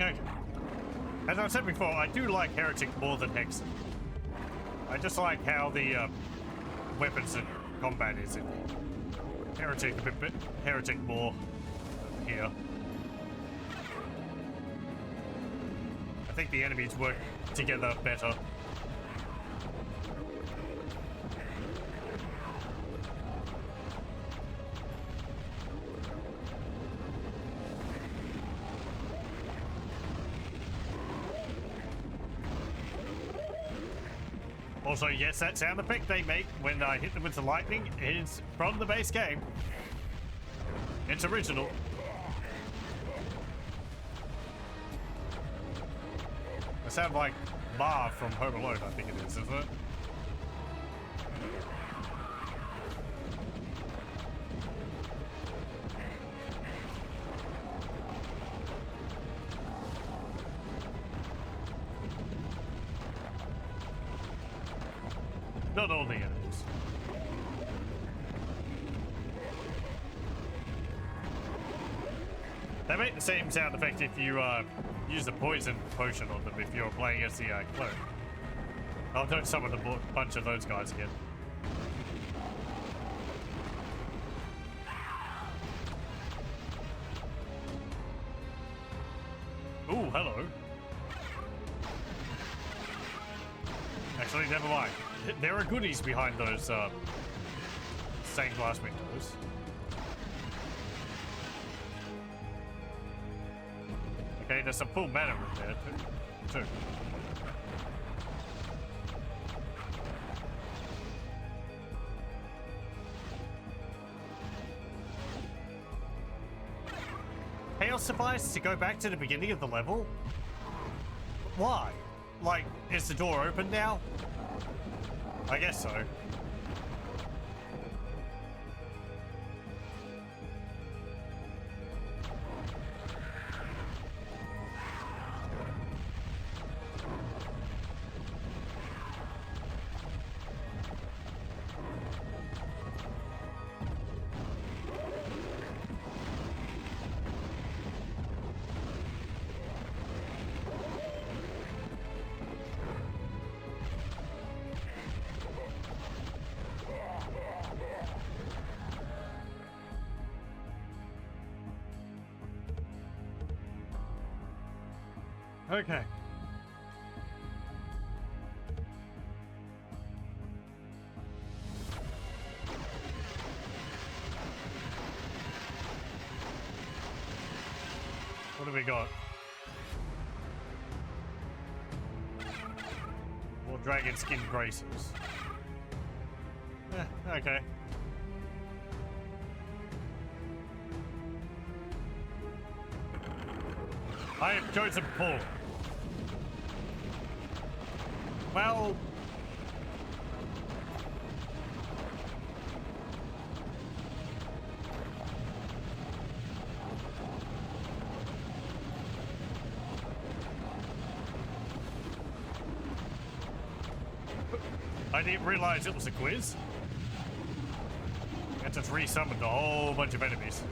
Okay. As I said before, I do like Heretic more than Hexen. I just like how the weapons and combat is in Heretic a bit Heretic more here. I think the enemies work together better. Also, yes, that sound effect they make when I hit them with the lightning is from the base game. It's original. They sound like Marv from Home Alone, I think it is, isn't it? Not all the enemies. They make the same sound effect if you use a poison potion on them if you're playing as the cleric. Oh, don't summon a bunch of those guys again. Ooh, hello. Actually, never mind. There are goodies behind those stained glass windows. Okay, there's some full mana in there too. Chaos suffice to go back to the beginning of the level? Why? Like, is the door open now? I guess so. Okay. What do we got? More dragon skin braces. Okay. I have chosen pull. Well, I didn't realize it was a quiz. I just resummoned a whole bunch of enemies.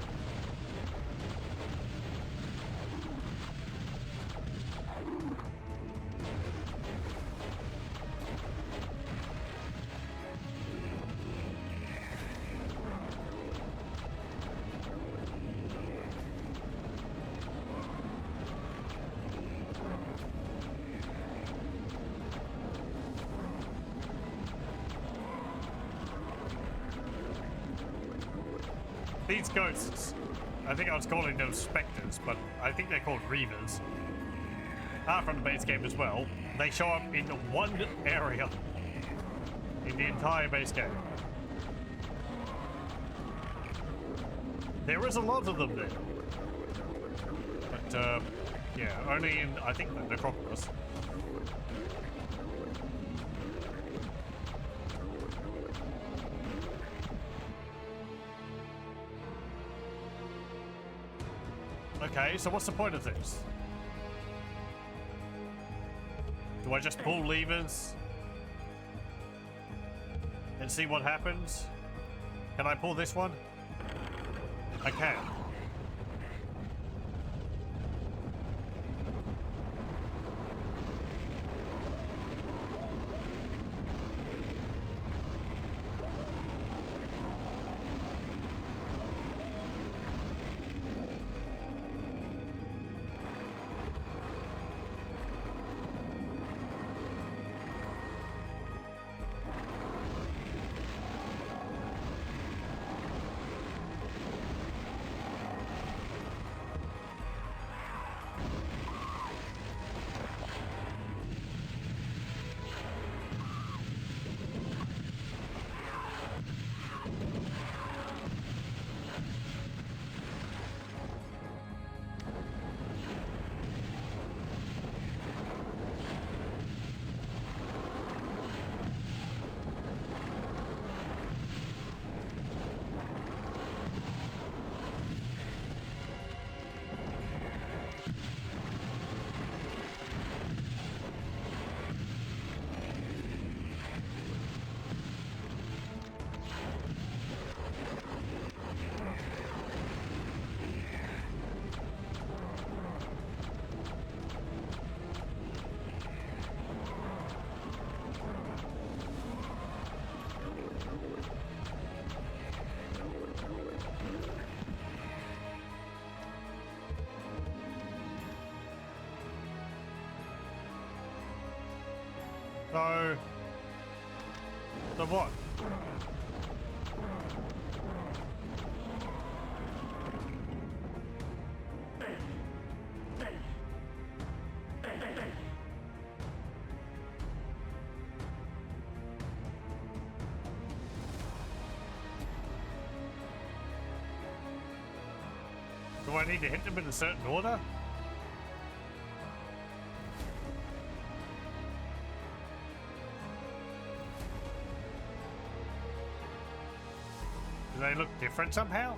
These ghosts, I think I was calling them specters, but I think they're called reavers. Are from the base game as well. They show up in one area in the entire base game. There is a lot of them there. But, yeah, only in, I think, the necropolis. Okay, so what's the point of this? Do I just pull levers and see what happens? Can I pull this one? I can. So what? Do I need to hit them in a certain order? Do they look different somehow?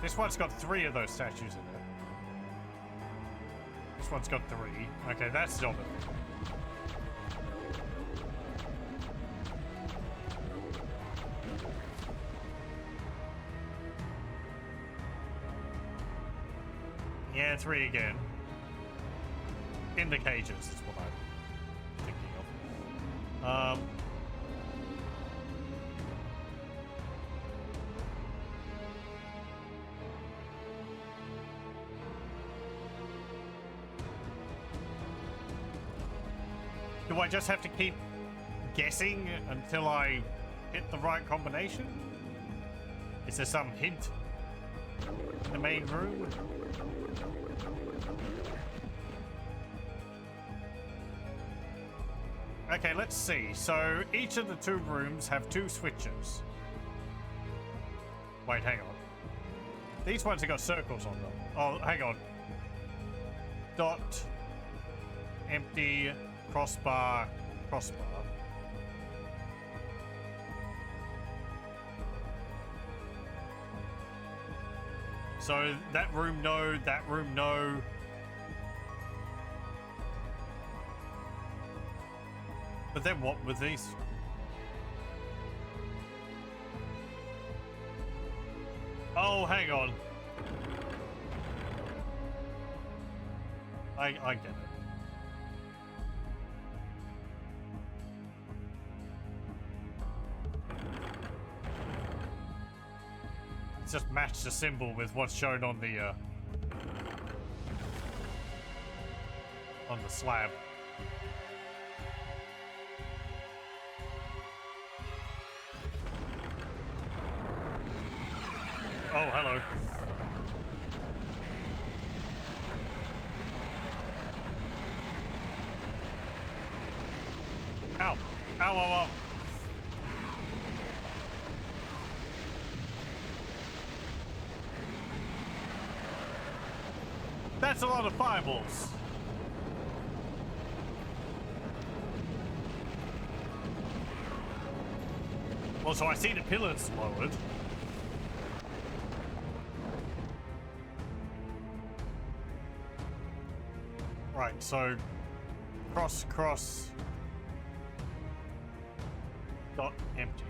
This one's got 3 of those statues in it. This one's got 3. Okay, that's Zombie. Yeah, 3 again. In the cages is what I'm thinking of. Do I just have to keep guessing until I hit the right combination? Is there some hint in the main room? Okay, let's see. So each of the 2 rooms have 2 switches. Wait, hang on. These ones have got circles on them. Oh, hang on. Dot. Empty. Crossbar. Crossbar. So that room, no. That room, no. But then what with these? Oh, hang on. I get it. It's just match the symbol with what's shown on the slab. Oh, hello. Ow. Ow, ow, ow. That's a lot of fireballs. Well, so I see the pillars lowered. Right, so cross dot empty.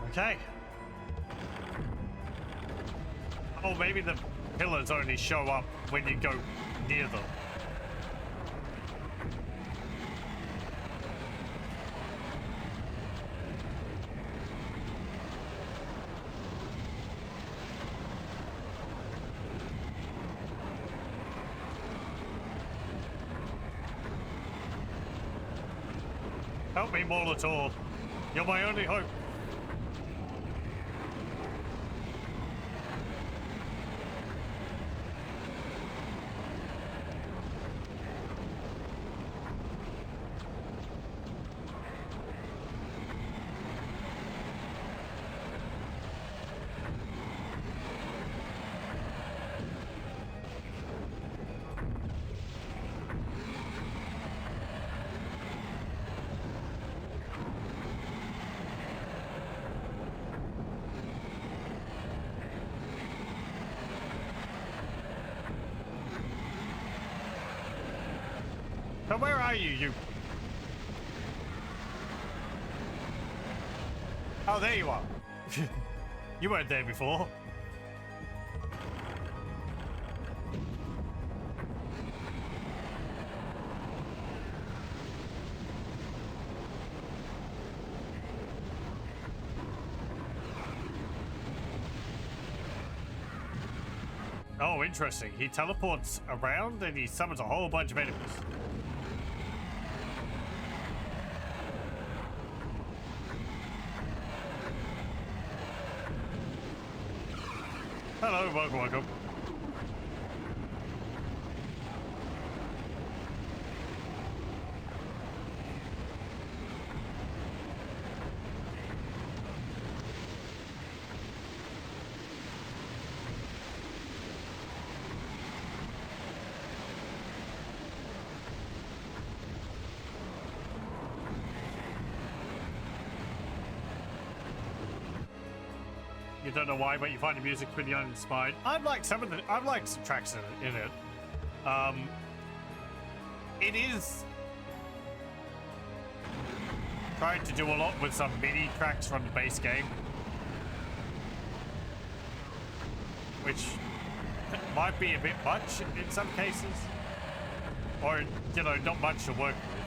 Okay. Oh, maybe the pillars only show up when you go near them. Help me, Molitor. You're my only hope. So where are you? Oh, there you are. You weren't there before. Oh, interesting. He teleports around and he summons a whole bunch of enemies. Hello, welcome. You don't know why, but you find the music pretty uninspired. I've liked some tracks in it. It is trying to do a lot with some MIDI tracks from the base game, which might be a bit much in some cases, or you know, not much to work with.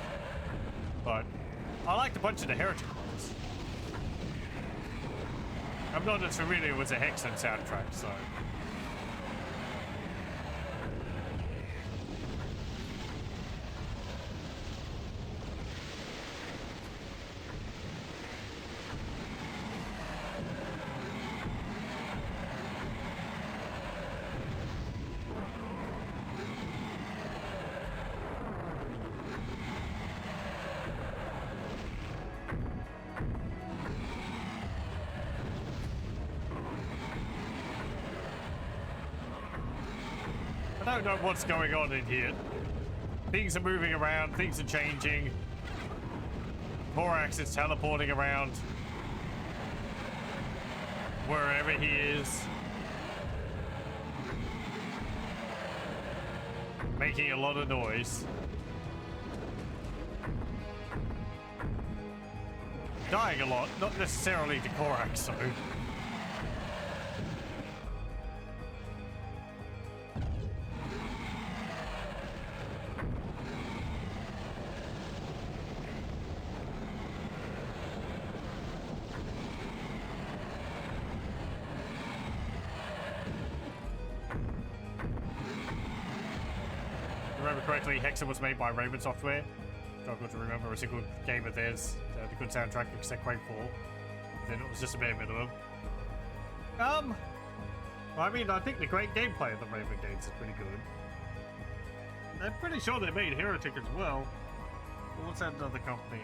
But I liked a bunch of the heritage ones. I'm not as familiar with the Hexen soundtrack, so. I don't know what's going on in here. Things are moving around, things are changing. Korax is teleporting around wherever he is, making a lot of noise. Dying a lot, not necessarily to Korax, though. remember correctly, Hexen was made by Raven Software. Struggle to remember a single game of theirs that had a good soundtrack except Quake 4. Then it was just a bare minimum. I mean, I think the great gameplay of the Raven games is pretty good. I'm pretty sure they made Heretic as well. But what's that other company?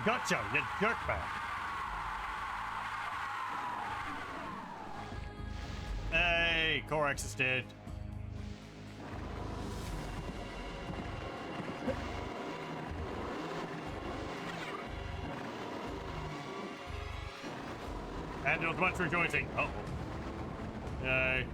Gotcha, you jerkbag. Hey, Korax is dead. And there was much rejoicing. Uh-oh. Yay.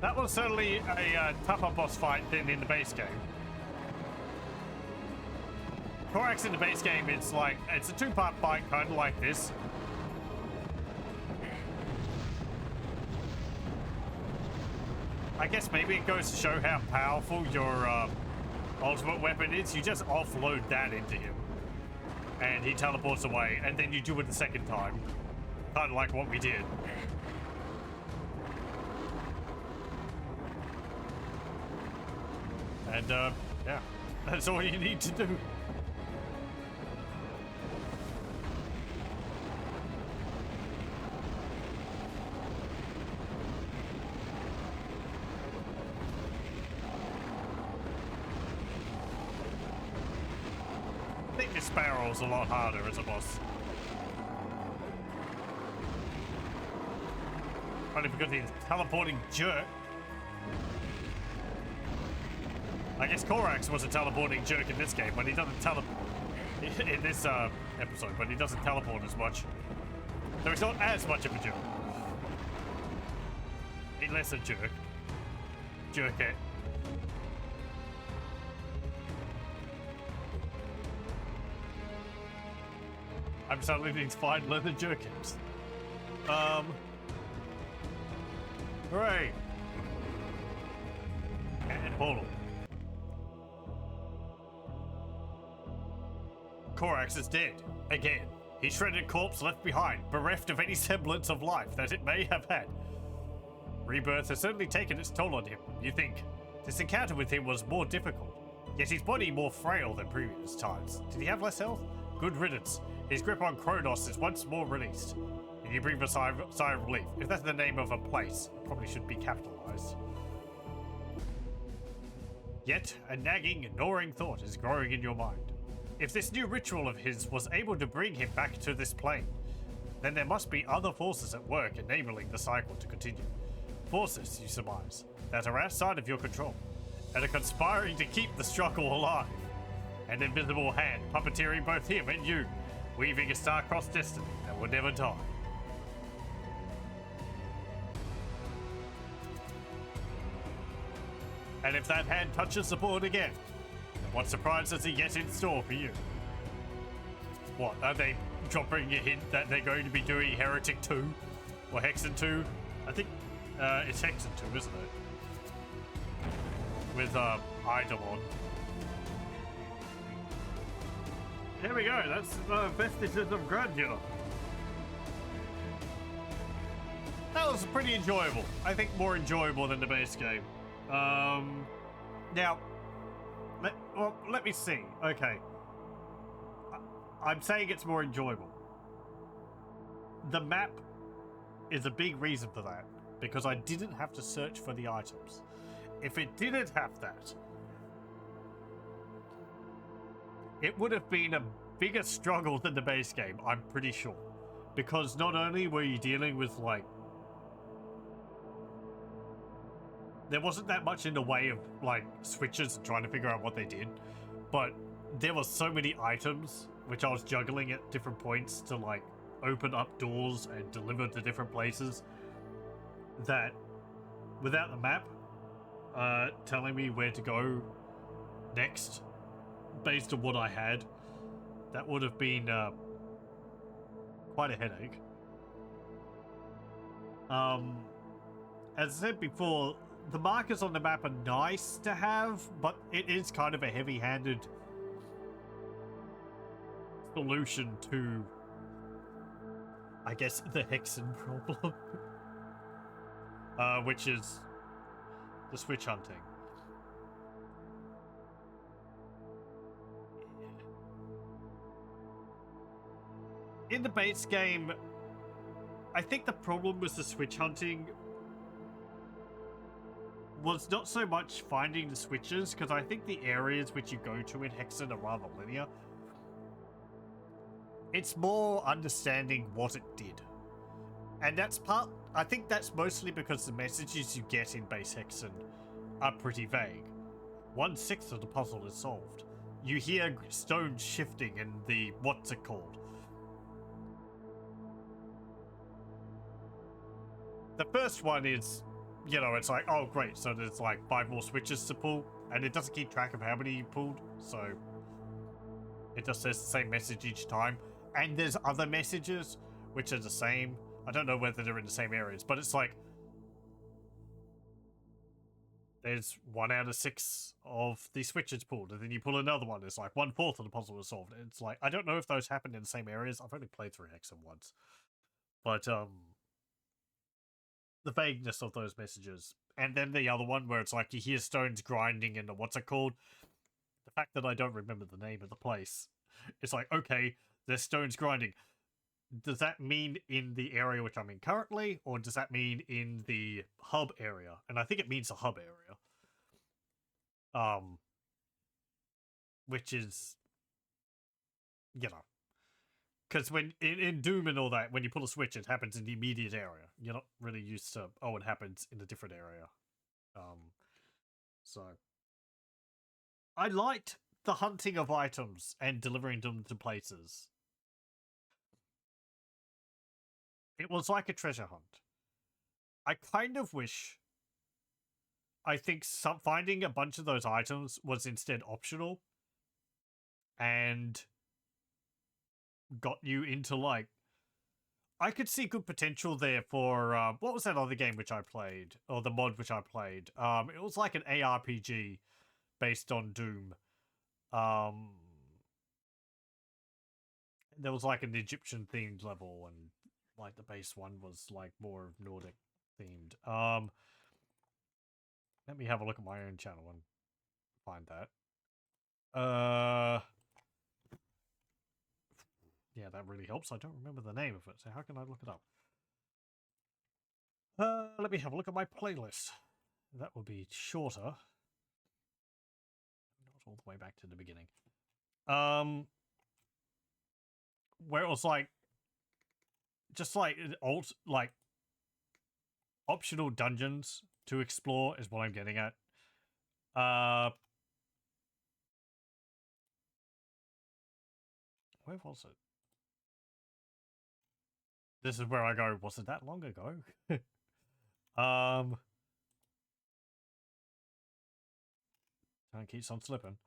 That was certainly a tougher boss fight than in the base game. Korax in the base game, it's a two-part fight, kind of like this. I guess maybe it goes to show how powerful your ultimate weapon is. You just offload that into him, and he teleports away, and then you do it the second time. Kind of like what we did. And, yeah, that's all you need to do. I think this Sparrow's a lot harder as a boss. Only because he's a teleporting jerk. I guess Korax was a teleporting jerk in this game, but he doesn't teleport in this episode, but he doesn't teleport as much. So he's not as much of a jerk. He's less a jerk. Jerkette. I'm suddenly need to find leather jerkins. Hooray! And portal. Korax is dead. Again. His shredded corpse left behind, bereft of any semblance of life that it may have had. Rebirth has certainly taken its toll on him, you think. This encounter with him was more difficult, yet his body more frail than previous times. Did he have less health? Good riddance. His grip on Kronos is once more released. And you breathe a sigh of relief. If that's the name of a place, it probably should be capitalized. Yet, a nagging, gnawing thought is growing in your mind. If this new ritual of his was able to bring him back to this plane, then there must be other forces at work enabling the cycle to continue. Forces, you surmise, that are outside of your control, and are conspiring to keep the struggle alive. An invisible hand puppeteering both him and you, weaving a star-crossed destiny that will never die. And if that hand touches the board again, what surprises are yet in store for you? What, are they dropping a hint that they're going to be doing Heretic 2? Or Hexen 2? I think it's Hexen 2, isn't it? With Eidolon. There we go, that's Vestiges of Grandeur. That was pretty enjoyable. I think more enjoyable than the base game. Now, let me see. Okay. I'm saying it's more enjoyable. The map is a big reason for that, because I didn't have to search for the items. If it didn't have that, it would have been a bigger struggle than the base game, I'm pretty sure. Because not only were you dealing with, like, there wasn't that much in the way of, like, switches and trying to figure out what they did, but there were so many items which I was juggling at different points to, like, open up doors and deliver to different places, that without the map telling me where to go next based on what I had, That would have been quite a headache. As I said before, the markers on the map are nice to have, but it is kind of a heavy-handed solution to, I guess, the Hexen problem. Which is the switch hunting. In the base game, I think the problem with the switch hunting was not so much finding the switches, because I think the areas which you go to in Hexen are rather linear. It's more understanding what it did. And that's I think that's mostly because the messages you get in base Hexen are pretty vague. 1/6 of the puzzle is solved. You hear stones shifting in the, what's it called? The first one is, you know, it's like, oh great, so there's like 5 more switches to pull, and it doesn't keep track of how many you pulled, so it just says the same message each time. And there's other messages which are the same. I don't know whether they're in the same areas, but it's like there's 1 out of 6 of the switches pulled, and then you pull another one, it's like 1/4 of the puzzle is solved. It's like, I don't know if those happen in the same areas. I've only played through Hexen once, but the vagueness of those messages. And then the other one where it's like you hear stones grinding in the, what's it called? The fact that I don't remember the name of the place. It's like, okay, there's stones grinding. Does that mean in the area which I'm in currently, or does that mean in the hub area? And I think it means the hub area. Which is, you know, because when in Doom and all that, when you pull a switch, it happens in the immediate area. You're not really used to, oh, it happens in a different area. So I liked the hunting of items and delivering them to places. It was like a treasure hunt. I kind of wish, I think finding a bunch of those items was instead optional and got you into, like, I could see good potential there for, what was that other game which I played? Or the mod which I played? It was like an ARPG based on Doom. There was like an Egyptian themed level, and like the base one was like more Nordic themed. Let me have a look at my own channel and find that. Yeah, that really helps. I don't remember the name of it, so how can I look it up? Let me have a look at my playlist. That would be shorter. Not all the way back to the beginning. Where it was like, just like optional dungeons to explore is what I'm getting at. Where was it? This is where I go, was it that long ago? Time keeps on slipping.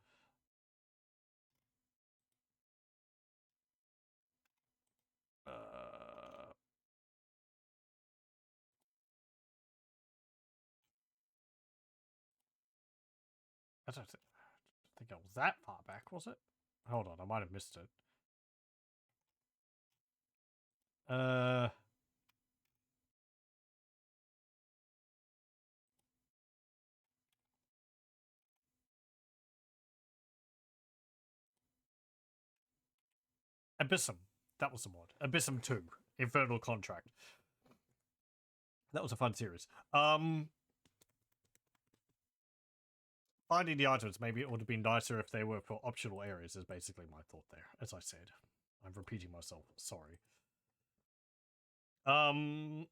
I don't think I was that far back, was it? Hold on, I might have missed it. Abyssum. That was the mod. Abyssum 2. Infernal Contract. That was a fun series. Finding the items, maybe it would have been nicer if they were for optional areas, is basically my thought there. As I said. I'm repeating myself. Sorry. I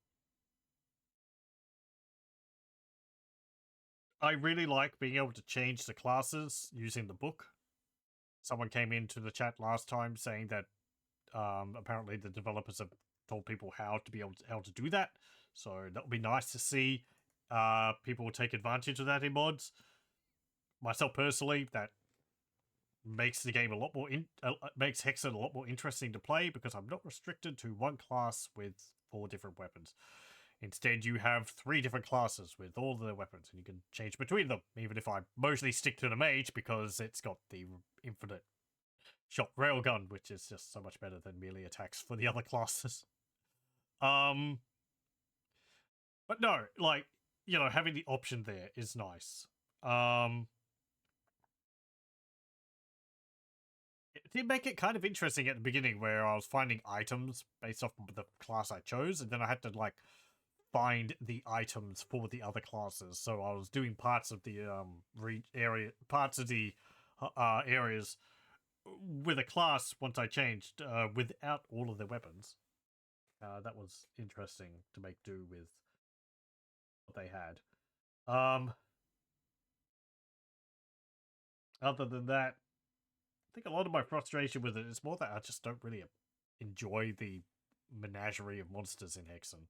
really like being able to change the classes using the book. Someone came into the chat last time saying that apparently the developers have told people how to do that. So that would be nice to see. People will take advantage of that in mods. Myself personally, that makes the game a lot more makes Hexen a lot more interesting to play because I'm not restricted to one class with 4 different weapons. Instead, you have 3 different classes with all their weapons, and you can change between them. Even if I mostly stick to the mage because it's got the infinite shot railgun, which is just so much better than melee attacks for the other classes. But no, like, you know, having the option there is nice. It did make it kind of interesting at the beginning where I was finding items based off the class I chose, and then I had to, like, find the items for the other classes. So I was doing parts of the areas with a class once I changed without all of the weapons. That was interesting to make do with what they had. Other than that, I think a lot of my frustration with it is more that I just don't really enjoy the menagerie of monsters in Hexen.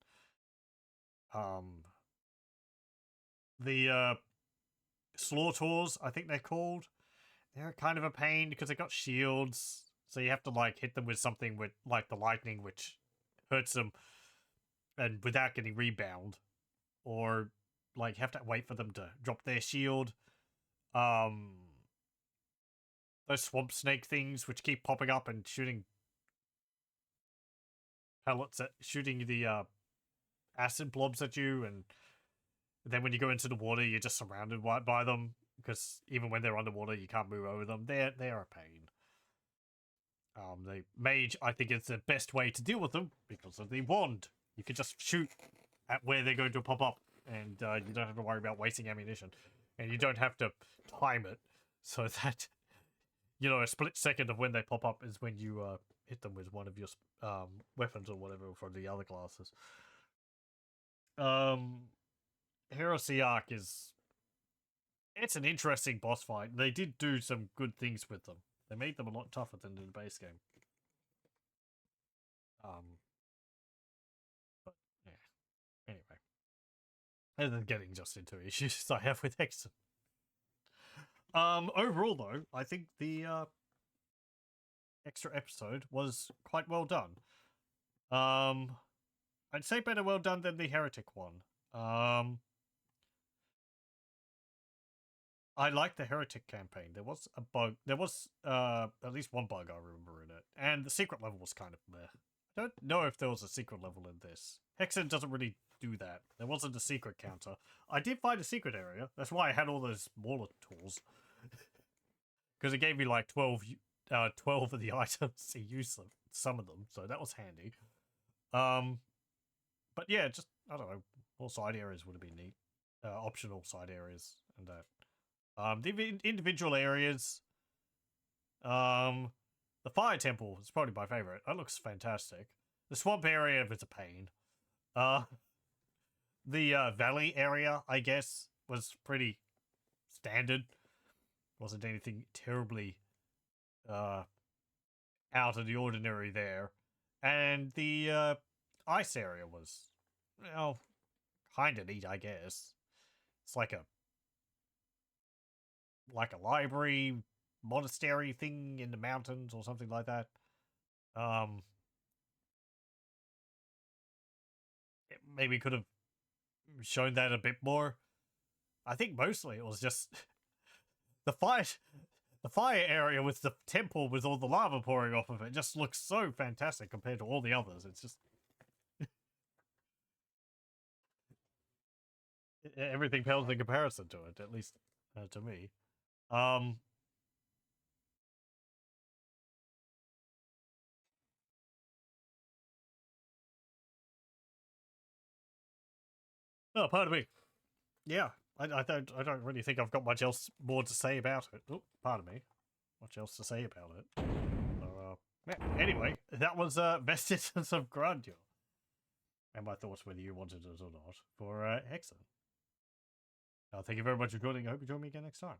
The Slaughters, I think they're called. They're kind of a pain because they got shields, so you have to like hit them with something with like the lightning, which hurts them, and without getting rebound, or like have to wait for them to drop their shield. Those swamp snake things which keep popping up and shooting pellets at shooting the acid blobs at you, and then when you go into the water, you're just surrounded by them because even when they're underwater, you can't move over them. They're a pain. The mage, I think, is the best way to deal with them because of the wand. You can just shoot at where they're going to pop up, and you don't have to worry about wasting ammunition, and you don't have to time it so that, you know, a split second of when they pop up is when you hit them with one of your weapons or whatever from the other classes. Heresy Arc it's an interesting boss fight. They did do some good things with them. They made them a lot tougher than in the base game. But yeah. Anyway, other than getting just into issues I have with Hexen. Overall though, I think the extra episode was quite well done. I'd say better well done than the Heretic one. I like the Heretic campaign. There was a bug. There was at least one bug I remember in it. And the secret level was kind of meh. I don't know if there was a secret level in this. Hexen doesn't really do that. There wasn't a secret counter. I did find a secret area. That's why I had all those smaller tools. Because it gave me like 12 of the items to use some of them. So that was handy. But yeah, just, I don't know. More side areas would have been neat. Optional side areas and that. The individual areas. The Fire Temple is probably my favorite. That looks fantastic. The swamp area is a pain. The valley area, I guess, was pretty standard. Wasn't anything terribly out of the ordinary there. And the ice area was, well, kind of neat, I guess. It's like a library monastery thing in the mountains or something like that. It maybe could have shown that a bit more. I think mostly it was just the fire area with the temple with all the lava pouring off of it just looks so fantastic compared to all the others. It's just everything pales in comparison to it, at least to me. Oh, pardon me. Yeah, I don't really think I've got much else more to say about it. Oh, pardon me. Much else to say about it. So, yeah. Anyway, that was Vestiges of Grandeur. And my thoughts whether you wanted it or not for Hexen. Thank you very much for joining. I hope you join me again next time.